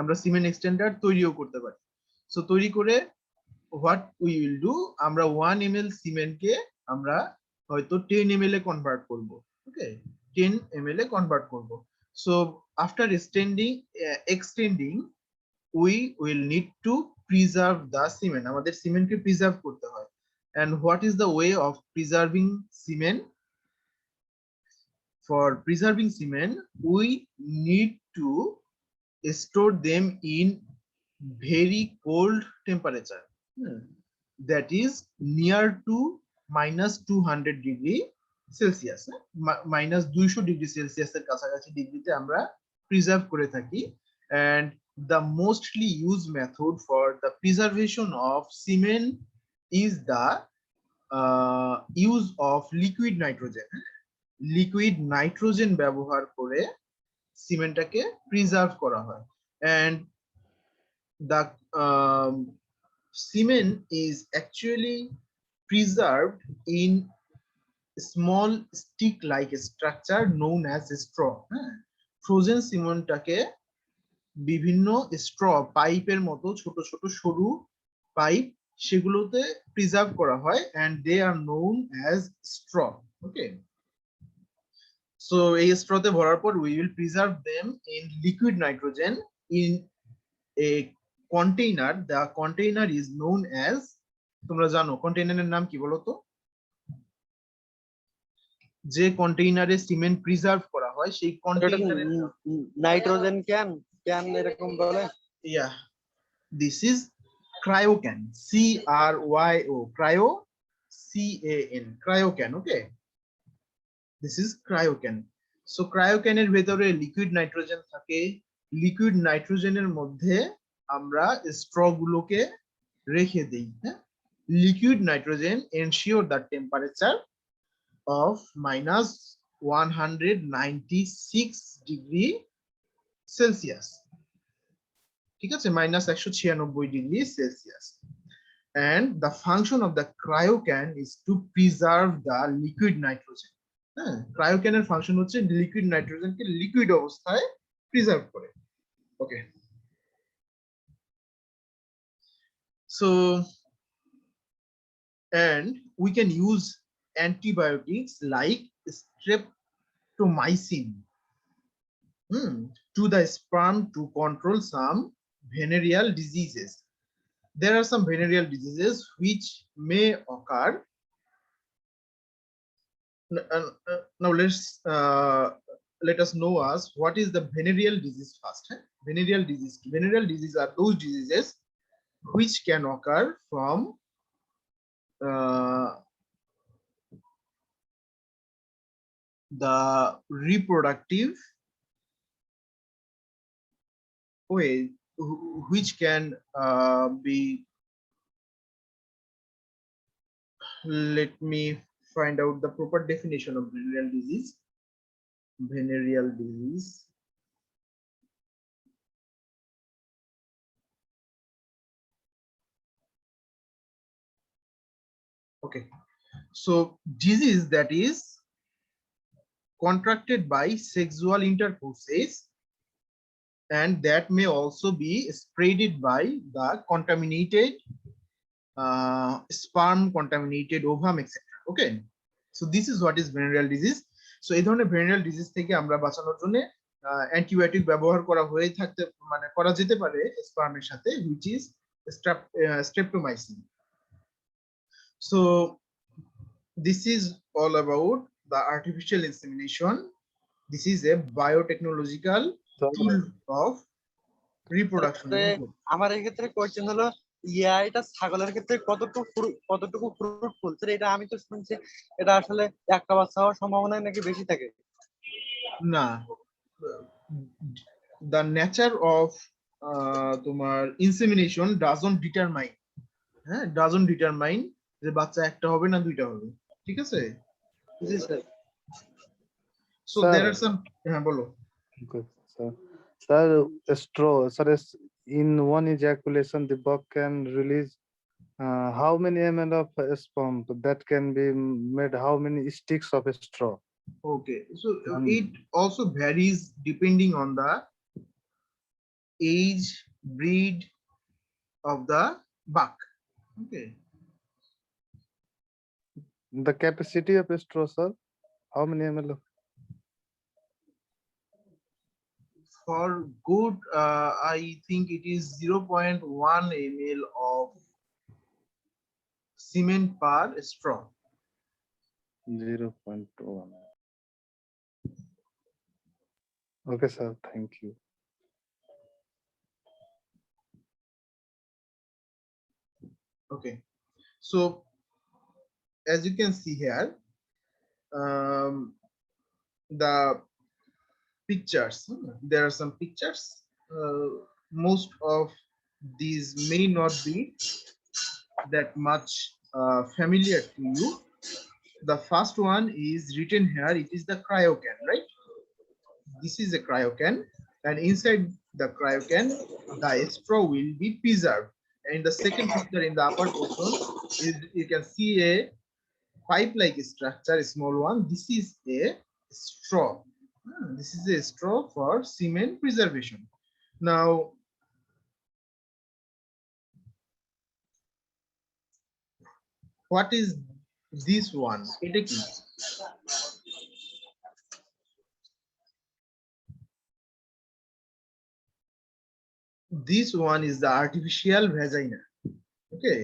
Speaker 1: আমরা semen extender তৈরিও করতে পারি. So তৈরি করে what we will do, আমরা 1 ml semen কে আমরা হয়তো 10 ml এ কনভার্ট করব. ওকে, 10 ml এ কনভার্ট করব. So after extending we will need to preserve the semen. আমাদের সিমেনকে প্রিজার্ভ করতে হয়. And what is the way of preserving semen? For preserving semen we need to store them in very cold temperature, that is near to -200 degree Celsius. -200 degree সেলসিয়াসের কাছাকাছি ডিগ্রিতে আমরা preserve করে থাকি. And the mostly used method for the preservation of semen is the use of liquid nitrogen. Liquid nitrogen ব্যবহার করে সিমেন্টটাকে preserve করা হয় and the cement is actually preserved in small stick like structure known as straw frozen সিমেন্টটাকে বিভিন্ন straw পাইপের মতো ছোট ছোট সরু পাইপ সেগুলোতে প্রিজার্ভ করা হয় and they are known as straw okay so এই স্ট্রতে ভরার পর we will preserve them in liquid nitrogen in a container the container is known as তোমরা জানো কন্টেইনারের নাম কি বলো তো যে কন্টেইনারে সিমেন্ট প্রিজার্ভ করা হয় সেই কন্টেইনারের
Speaker 3: নাইট্রোজেন ক্যান ক্যান এরকম বলে
Speaker 1: yeah this is cryocan cryo cryo can cryocan okay this is cryocan so cryocan এর ভেতরে লিকুইড নাইট্রোজেন থাকে লিকুইড নাইট্রোজেনের মধ্যে আমরা স্ট্র গুলোকে রেখে দেই হ্যাঁ liquid nitrogen ensure the temperature of minus 196 degree Celsius ঠিক আছে minus 196 degree Celsius and the function of the cryocan is to preserve the liquid nitrogen হ্যাঁ cryocan এর ফাংশন হচ্ছে লিকুইড নাইট্রোজেনকে লিকুইড অবস্থায় প্রিজার্ভ করে ওকে so and we can use antibiotics like streptomycin to the sperm to control some venereal diseases. There are some venereal diseases which may occur. Now let us know us what is the venereal disease first. Venereal disease are those diseases which can occur from the reproductive way which can be let me find out the proper definition of venereal disease okay so disease that is contracted by sexual intercourses and that may also be spreaded by the contaminated sperm, contaminated ovum, etc. Okay, so this is what is venereal disease. So এই ধরনের venereal disease থেকে আমরা বাঁচানোর জন্য antibiotic ব্যবহার করা হয়ে থাকতে মানে করা যেতে পারে স্পার্মের সাথে which is streptomycin. So this is all about the artificial insemination. This is a biotechnological tool of reproduction.
Speaker 3: আমার এই ক্ষেত্রে কোশ্চেন হলো এটা ছাগলের ক্ষেত্রে কতটুকু ফ্রুটফুল এটা আমি তো শুনছি এটা আসলে একটা বাচ্চা হওয়ার সম্ভাবনা নাকি বেশি থাকে
Speaker 1: না the nature of তোমার insemination doesn't determine যে বাচ্চা একটা হবে না দুইটা হবে ঠিক আছে
Speaker 3: জি sir
Speaker 1: so there are some হ্যাঁ বলো
Speaker 6: good sir straw sir in one ejaculation the bug can release how many ml of sperm that can be made how many sticks of a straw
Speaker 1: okay so it also varies depending on the age breed of the buck okay
Speaker 6: the capacity of a straw sir how many ml of
Speaker 1: for good I think it is 0.1 ml of cement per straw
Speaker 6: 0.1 okay sir thank you
Speaker 1: okay so as you can see here the pictures there are some pictures most of these may not be that much familiar to you the first one is written here it is the cryocan right this is a cryocan, and inside the cryocan, the straw will be preserved. And in the second picture in the upper portion, you can see a pipe-like structure, a small one. This is a straw. This is a straw for cement preservation. Now, what is this one? এটা কি? This one is the artificial vagina. Okay,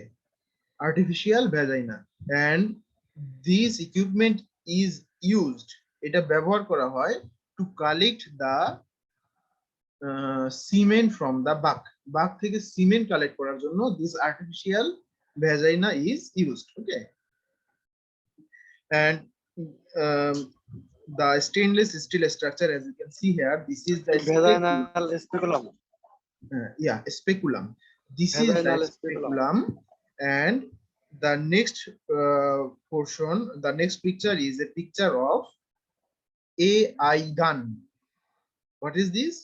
Speaker 1: artificial vagina, and this equipment is used. এটা ব্যবহার করা হয় to collect the cement from the buck. Buck থেকে cement collect করার জন্য this artificial vagina is used. Okay, and the stainless steel structure, as you can see here, this is the
Speaker 3: vaginal speculum.
Speaker 1: yeah, speculum. This is the
Speaker 3: Vaginal
Speaker 1: speculum, and the next portion, the next picture is a picture of AI gun. What is this?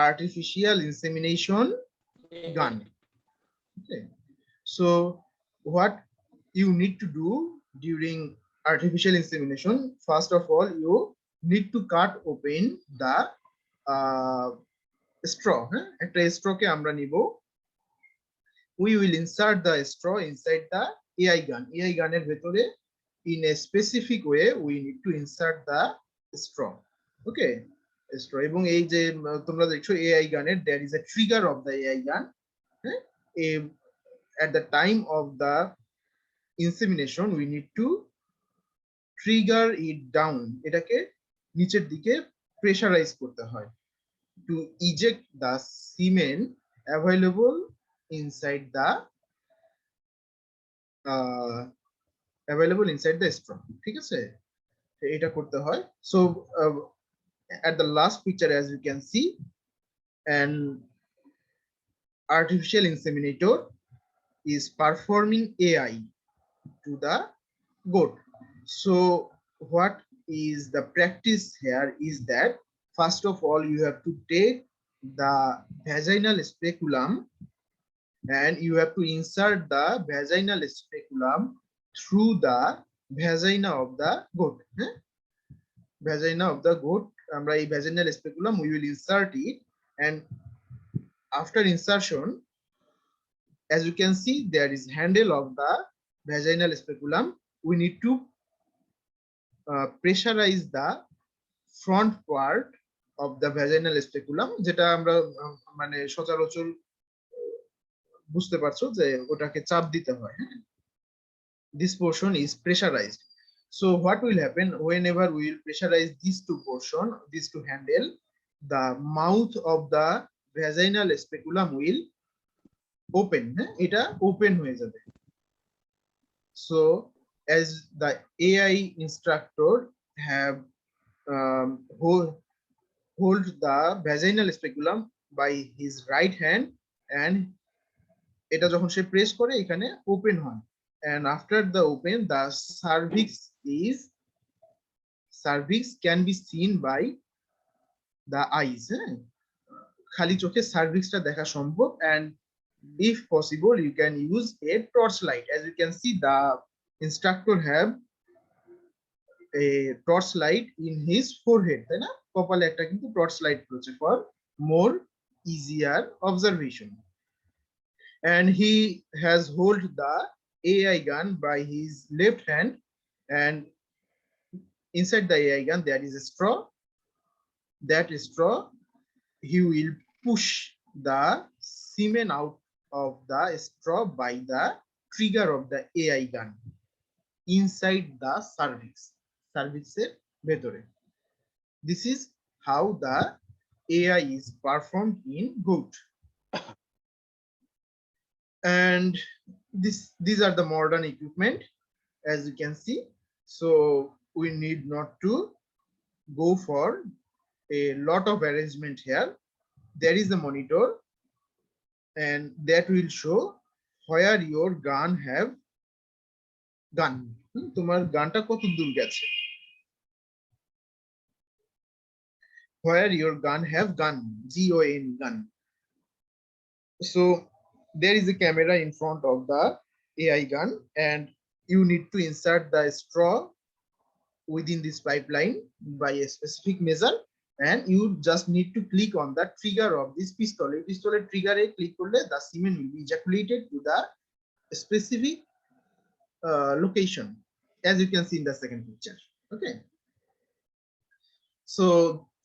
Speaker 1: Artificial insemination gun. Okay, so what you need to do during artificial insemination, first of all, you need to cut open the straw. একটা straw কে আমরা নিব, we will insert the straw inside the AI gun. AI গানের ভেতরে in a specific way we need to insert the straw. Okay, straw, এবং এই যে তোমরা দেখছো AI গানের there is a trigger of the AI gun. At the time of the insemination we need to trigger it down. এটাকে নিচের দিকে pressurise করতে হয় to eject the semen available inside the straw. ঠিক আছে, এটা করতে হয়। So at the last picture, as you can see, an artificial inseminator is performing AI to the goat. So what is the practice here is that first of all you have to take the vaginal speculum and you have to insert the vaginal speculum through the vagina of the goat. Vagina of the goat, আমরা এই vaginal speculum we will insert it, and after insertion, as you can see, there is handle of the vaginal speculum. We need to pressurize the front part of the vaginal speculum, যেটা আমরা মানে সচরাচর বুঝতে পারছো যে ওটাকে চাপ দিতে হয়। This portion is pressurized. So what will happen whenever we will pressurize these two portion, these two handle, the mouth of the vaginal speculum will open. এটা open হয়ে যাবে। So as the AI instructor have hold the vaginal speculum by his right hand, and এটা যখন সে press করে এখানে open হয়, and after the open the cervix can be seen by the eyes. খালি চোখে সার্ভিক্সটা দেখা সম্ভব, and if possible you can use a torchlight. As you can see, the instructor have a torchlight in his forehead, তাই না? কপালে একটা কিন্তু torchlight রয়েছে for more easier observation. And he has hold the AI gun by his left hand, and inside the AI gun there is a straw. That straw he will push the semen out of the straw by the trigger of the AI gun inside the cervixের ভেতরে. This is how the AI is performed in goat. And these are the modern equipment, as you can see. So we need not to go for a lot of arrangement here. There is a monitor, and that will show where your gun have gone. তোমার গানটা কত দূর গেছে। where your gun have gun, gun, gun. So there is a camera in front of the AI gun, and you need to insert the straw within this pipeline by a specific measure, and you just need to click on the trigger of this pistol. এই পিস্তলের ট্রিগারে click করলে the semen will be ejaculated to the specific location, as you can see in the second picture. Okay, so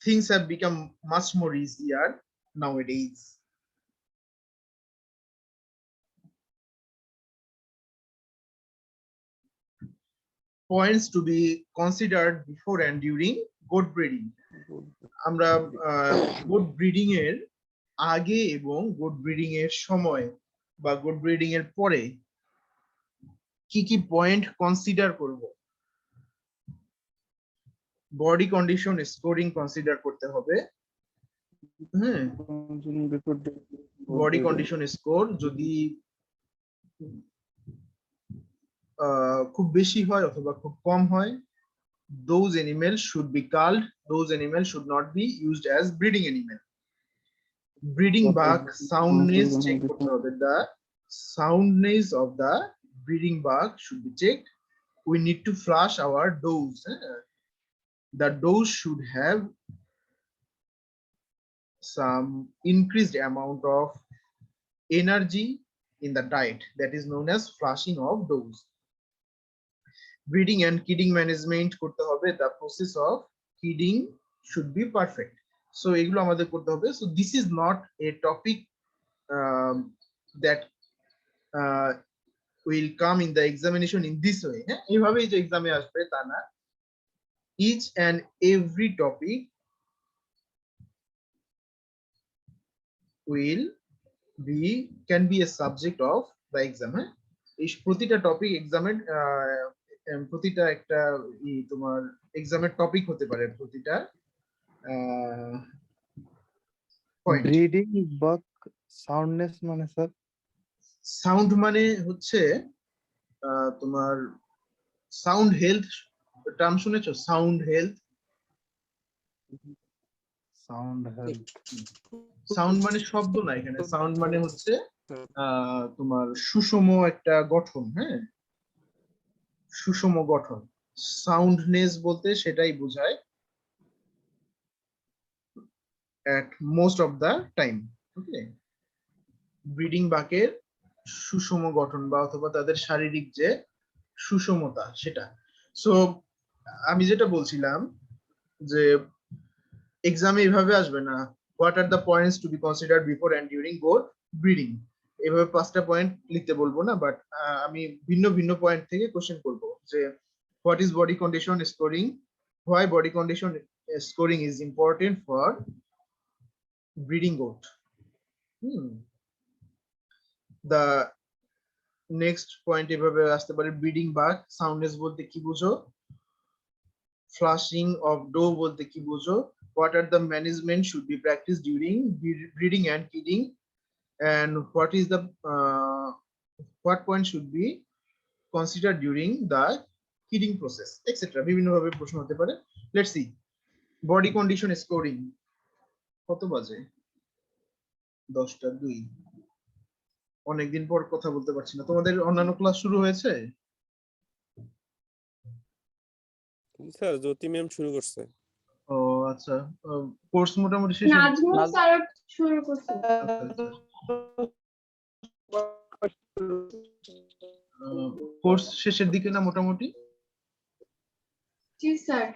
Speaker 1: things have become much more easier nowadays. Points to be considered before and during goat breeding. আমরা goat breeding এর আগে এবং goat breeding এর সময় বা goat breeding এর পরে কি কি পয়েন্ট কনসিডার করব? বডি কন্ডিশন স্কোরিং কনসিডার করতে হবে। হ্যাঁ, বডি কন্ডিশন স্কোর যদি খুব বেশি হয় অথবা খুব কম হয়, those animals should be culled, those animals should not be used as breeding animal. Breeding bug soundness check করতে হবে, the soundness of the breeding bug should be checked. We need to flush our does. The does should have some increased amount of energy in the diet, that is known as flushing of does. Breeding and kidding management করতে হবে, the process of kidding should be perfect. So এগুলো আমাদের করতে হবে. So this is not a topic that will come in the examination in this way. হ্যাঁ, এইভাবেই যে এক্সামে আসবে তা না। Each and every topic can be a subject of the exam. হ্যাঁ, এই প্রতিটা টপিক এক্সামের প্রতিটা একটা তোমার এক্সামের টপিক হতে পারে, প্রতিটা পয়েন্ট।
Speaker 6: ব্রিডিং বাক সাউন্ডনেস মানে স্যার?
Speaker 1: সাউন্ড মানে হচ্ছে তোমার সাউন্ড হেলথ টার্ম শুনেছো? Sound health,
Speaker 6: sound health.
Speaker 1: Sound মানে শব্দ না, এখানে সাউন্ড মানে হচ্ছে তোমার সুষম একটা গঠন। হ্যাঁ, সুষম গঠন। সাউন্ডনেস বলতে সেটাই বোঝায় at most of the time. Okay, breeding বাকের সুষম গঠন বা অথবা তাদের শারীরিক যে সুষমতা সেটা। সো আমি যেটা বলছিলাম যে এক্সামে এভাবে আসবে না, what are the points to be considered before and during goat breeding, এভাবে 5টা পয়েন্ট লিখতে বলবো না, বাট আমি ভিন্ন ভিন্ন পয়েন্ট থেকে কোশ্চেন করব যে what is body condition scoring, why body condition scoring is important for breeding goat. the next point এভাবে আসতে পারে, ব্রিডিং বাগ সাউন্ডনেস বলতে কি বুঝো, ফ্লাশিং অফ ডো বলতে কি বুঝো, what are the management should be practiced during breeding and kidding, and what is the what point should be considered during the kidding process, etc. বিভিন্ন ভাবে প্রশ্ন হতে পারে। let's see body condition scoring। কত বাজে? 10:02। অনেকদিন পর কথা বলতে পারছি না। তোমাদের অন্যান্য ক্লাস শুরু হয়েছে?
Speaker 2: স্যার জ্যোতি ম্যাম শুরু করছে।
Speaker 1: ও আচ্ছা, কোর্স মোটামুটি শেষ?
Speaker 7: নাজমুল স্যার শুরু করছে।
Speaker 1: কোর্স শেষের দিকে না মোটামুটি?
Speaker 7: জি স্যার।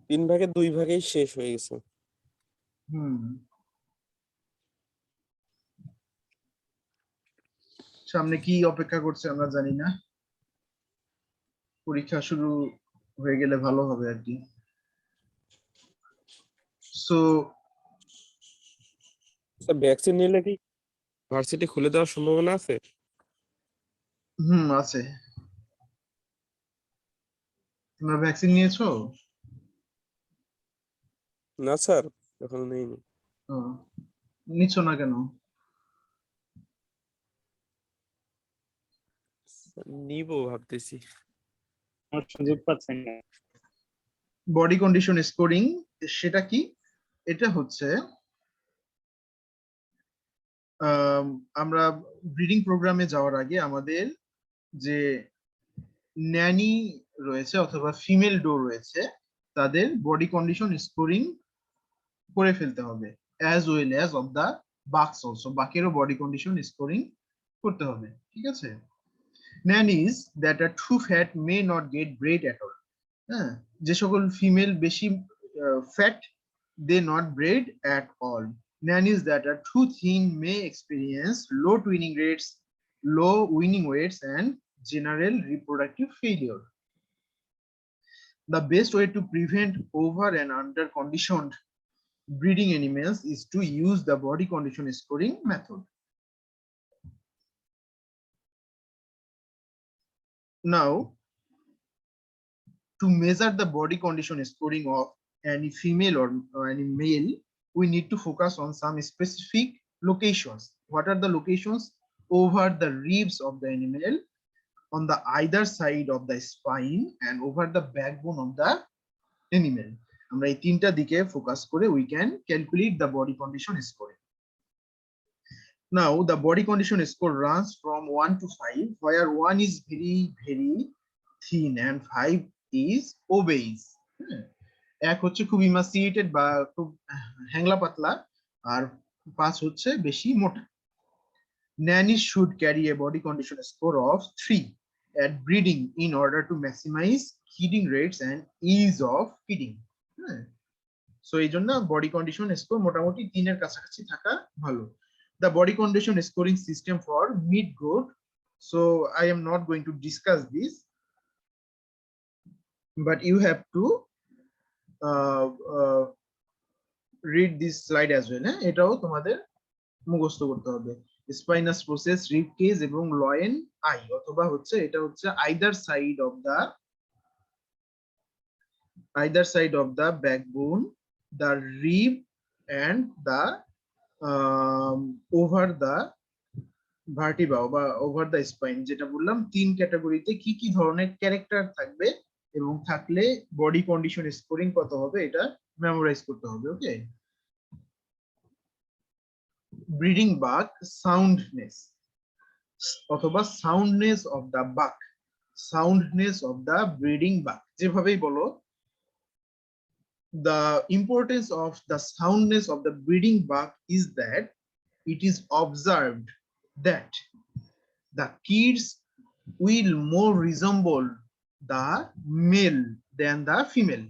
Speaker 2: 3 ভাগে 2 ভাগেই শেষ হয়ে গেছে।
Speaker 1: সামনে কি অপেক্ষা করছে আমরা জানি না, পরীক্ষা শুরু হয়ে গেলে ভালো হবে আর কি। সো
Speaker 2: ভ্যাকসিন নিলে কি ভার্সিটি খুলে দেওয়ার সম্ভাবনা আছে?
Speaker 1: আছে। তোমরা ভ্যাকসিন নিয়েছো?
Speaker 2: না স্যার, এখনো নেইনি।
Speaker 1: নিচ্ছ না কেন?
Speaker 2: নিব ভাবতেছি।
Speaker 8: সুযোগ পাচ্ছেন না।
Speaker 1: বডি কন্ডিশন স্কোরিং সেটা কি? এটা হচ্ছে আমরা ব্রিডিং প্রোগ্রামে যাওয়ার আগে আমাদের যে ন্যানি রয়েছে অথবা ফিমেল ডো রয়েছে তাদের বডি কন্ডিশন স্কোরিং করে ফেলতে হবে, as well as of the bucks also, বাকেরও বডি কন্ডিশন স্কোরিং করতে হবে, ঠিক আছে? Nannies that are too fat may not get bred at all. হ্যাঁ, যে সকল ফিমেল বেশি fat they not bred at all. Nannies that are too thin may experience low twinning rates, low winning weights, and general reproductive failure. The best way to prevent over and under conditioned breeding animals is to use the body condition scoring method. Now, to measure the body condition scoring of any female or any male, we need to focus on some specific locations. What are the locations? Over the ribs of the animal, on the either side of the spine, and over the backbone of the animal. আমরা এই তিনটা দিকে focus করে we can calculate the body condition scoring. Now the body condition score runs from 1 to 5, where 1 is very very thin and 5 is obese. এক হচ্ছে খুব emaciated বা খুব হ্যাংলা পাতলা, আর 5 হচ্ছে বেশি মোটা। Nannies should carry a body condition score of 3 at breeding in order to maximize feeding rates and ease of feeding. So এই জন্য বডি কন্ডিশন স্কোর মোটামুটি 3 এর কাছাকাছি থাকা ভালো। The body condition scoring system for meat goat, so I am not going to discuss this, but you have to read this slide as well. এটাও তোমাদের মুখস্থ করতে হবে। স্পাইনাস প্রসেস, রিব কেজ এবং লয়েন আই, অথবা হচ্ছে এটা হচ্ছে either side of the backbone, the rib and the over the vertebra বা ওভার দা স্পাইন। যেটা বললাম 3 ক্যাটাগরিতে কি কি ধরনের ক্যারেক্টার থাকবে এবং থাকলে বডি কন্ডিশন স্কোরিং কত হবে এটা মেমোরাইজ করতে হবে। ওকে, ব্রিডিং বাক সাউন্ডনেস অথবা সাউন্ডনেস অফ দা বাক, সাউন্ডনেস অফ দা ব্রিডিং বাক, যেভাবেই বলো, the importance of the soundness of the breeding buck is that it is observed that the kids will more resemble the male than the female.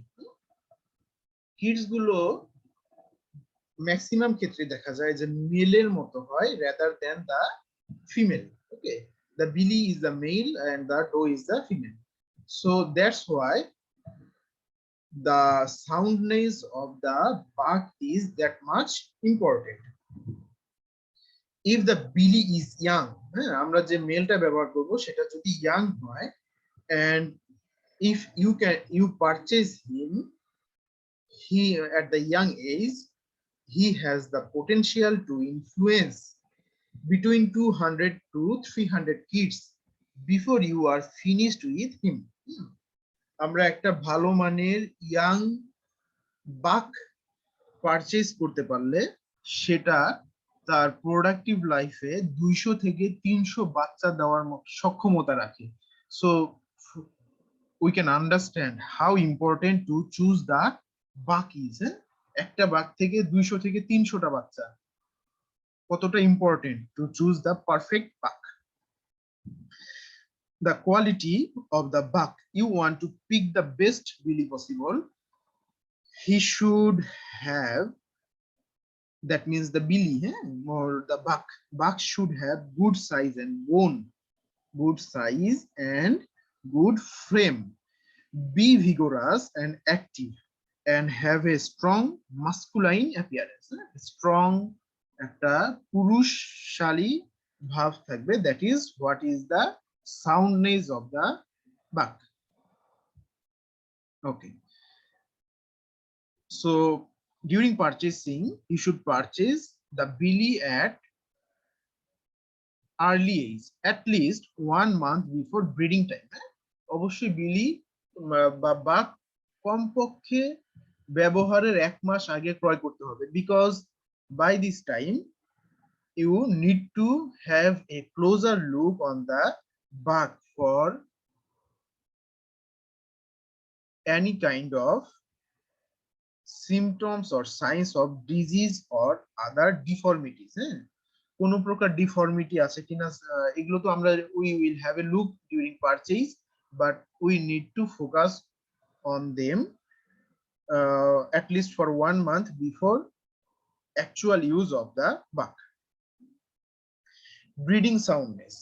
Speaker 1: Kids গুলো maximum ক্ষেত্রে দেখা যায় যে মেলের মতো হয় rather than the female. Okay, the billy is the male and the doe is the female, so that's why the soundness of the buck is that much important. If the billy is young, আমরা যে মেলটা ব্যবহার করব সেটা যদি young হয়, and if you purchase him, he at the young age, he has the potential to influence between 200 to 300 kids before you are finished with him. আমরা একটা ভালো মানের ইয়াং বাক পারচেজ করতে পারলে সেটা তার প্রোডাক্টিভ লাইফে 200 থেকে 300 বাচ্চা দেওয়ার সক্ষমতা রাখে। So we can understand how important to choose the buck is. একটা বাক থেকে 200 থেকে 300টা বাচ্চা কতটা important to choose the perfect buck. The quality of the buck, you want to pick the best billy possible. He should have, that means the billy or the buck should have good size and bone, good size and good frame, be vigorous and active, and have a strong masculine appearance. Strong একটা পুরুষশালী ভাব থাকবে, that is what is the soundness of the buck. Okay, so during purchasing you should purchase the billy at early age, at least 1 month before breeding time. অবশ্যই বিলি বা বাক কমপক্ষে ব্যবহারের 1 মাস আগে ক্রয় করতে হবে, because by this time you need to have a closer look on the bug for any kind of symptoms or signs of disease or other deformities. কোনো প্রকার ডিফর্মিটি আছে কিনা এগুলো তো আমরা we will have a look during purchase, but we need to focus on them at least for 1 month before actual use of the bug. Breeding soundness.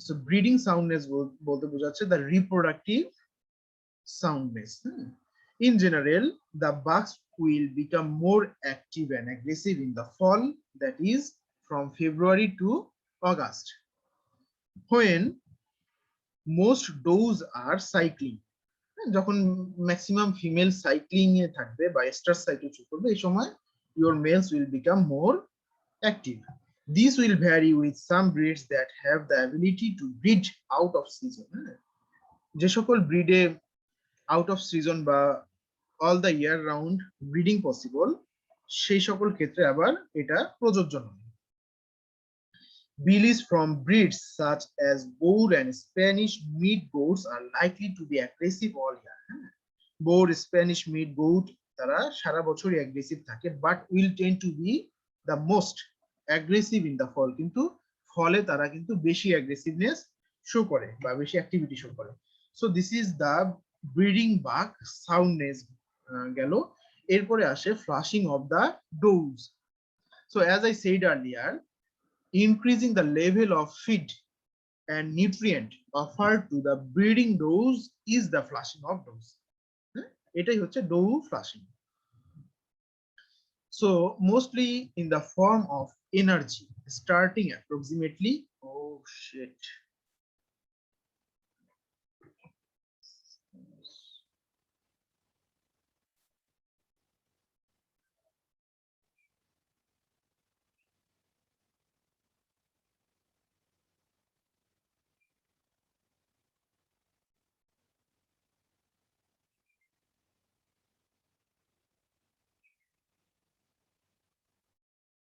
Speaker 1: So breeding soundness বলতে বোঝাচ্ছে the reproductive soundness. In general, the bugs will become more active and aggressive in the fall, that is from February to August, when most does are cycling. যখন maximum female cycling এ থাকবে বা এস্ট্রাস cycle শুরু করবে, এই সময় your males will become more active. These will vary with some breeds that have the ability to breed out of season. যে সকল ব্রিডে out off season বা all the year round breeding possible, সেই সকল ক্ষেত্রে আবার এটা প্রযোজ্য নয়। Billies from breeds such as Boer and Spanish meat goats are likely to be aggressive all year. Boer, Spanish meat goat তারা সারা বছরই অ্যাগ্রেসিভ থাকে, but will tend to be the most aggressive in the fall, কিন্তু ফলে তারা কিন্তু বেশি aggressiveness show করে বা বেশি অ্যাক্টিভিটি শো করে। So this is the breeding buck soundness গেল। এরপরে আসে flushing of the does. So as I said earlier, increasing the level of feed and nutrient offered to the breeding does is the flushing of does. এটাই হচ্ছে doe flushing. So mostly in the form of energy starting approximately, oh shit,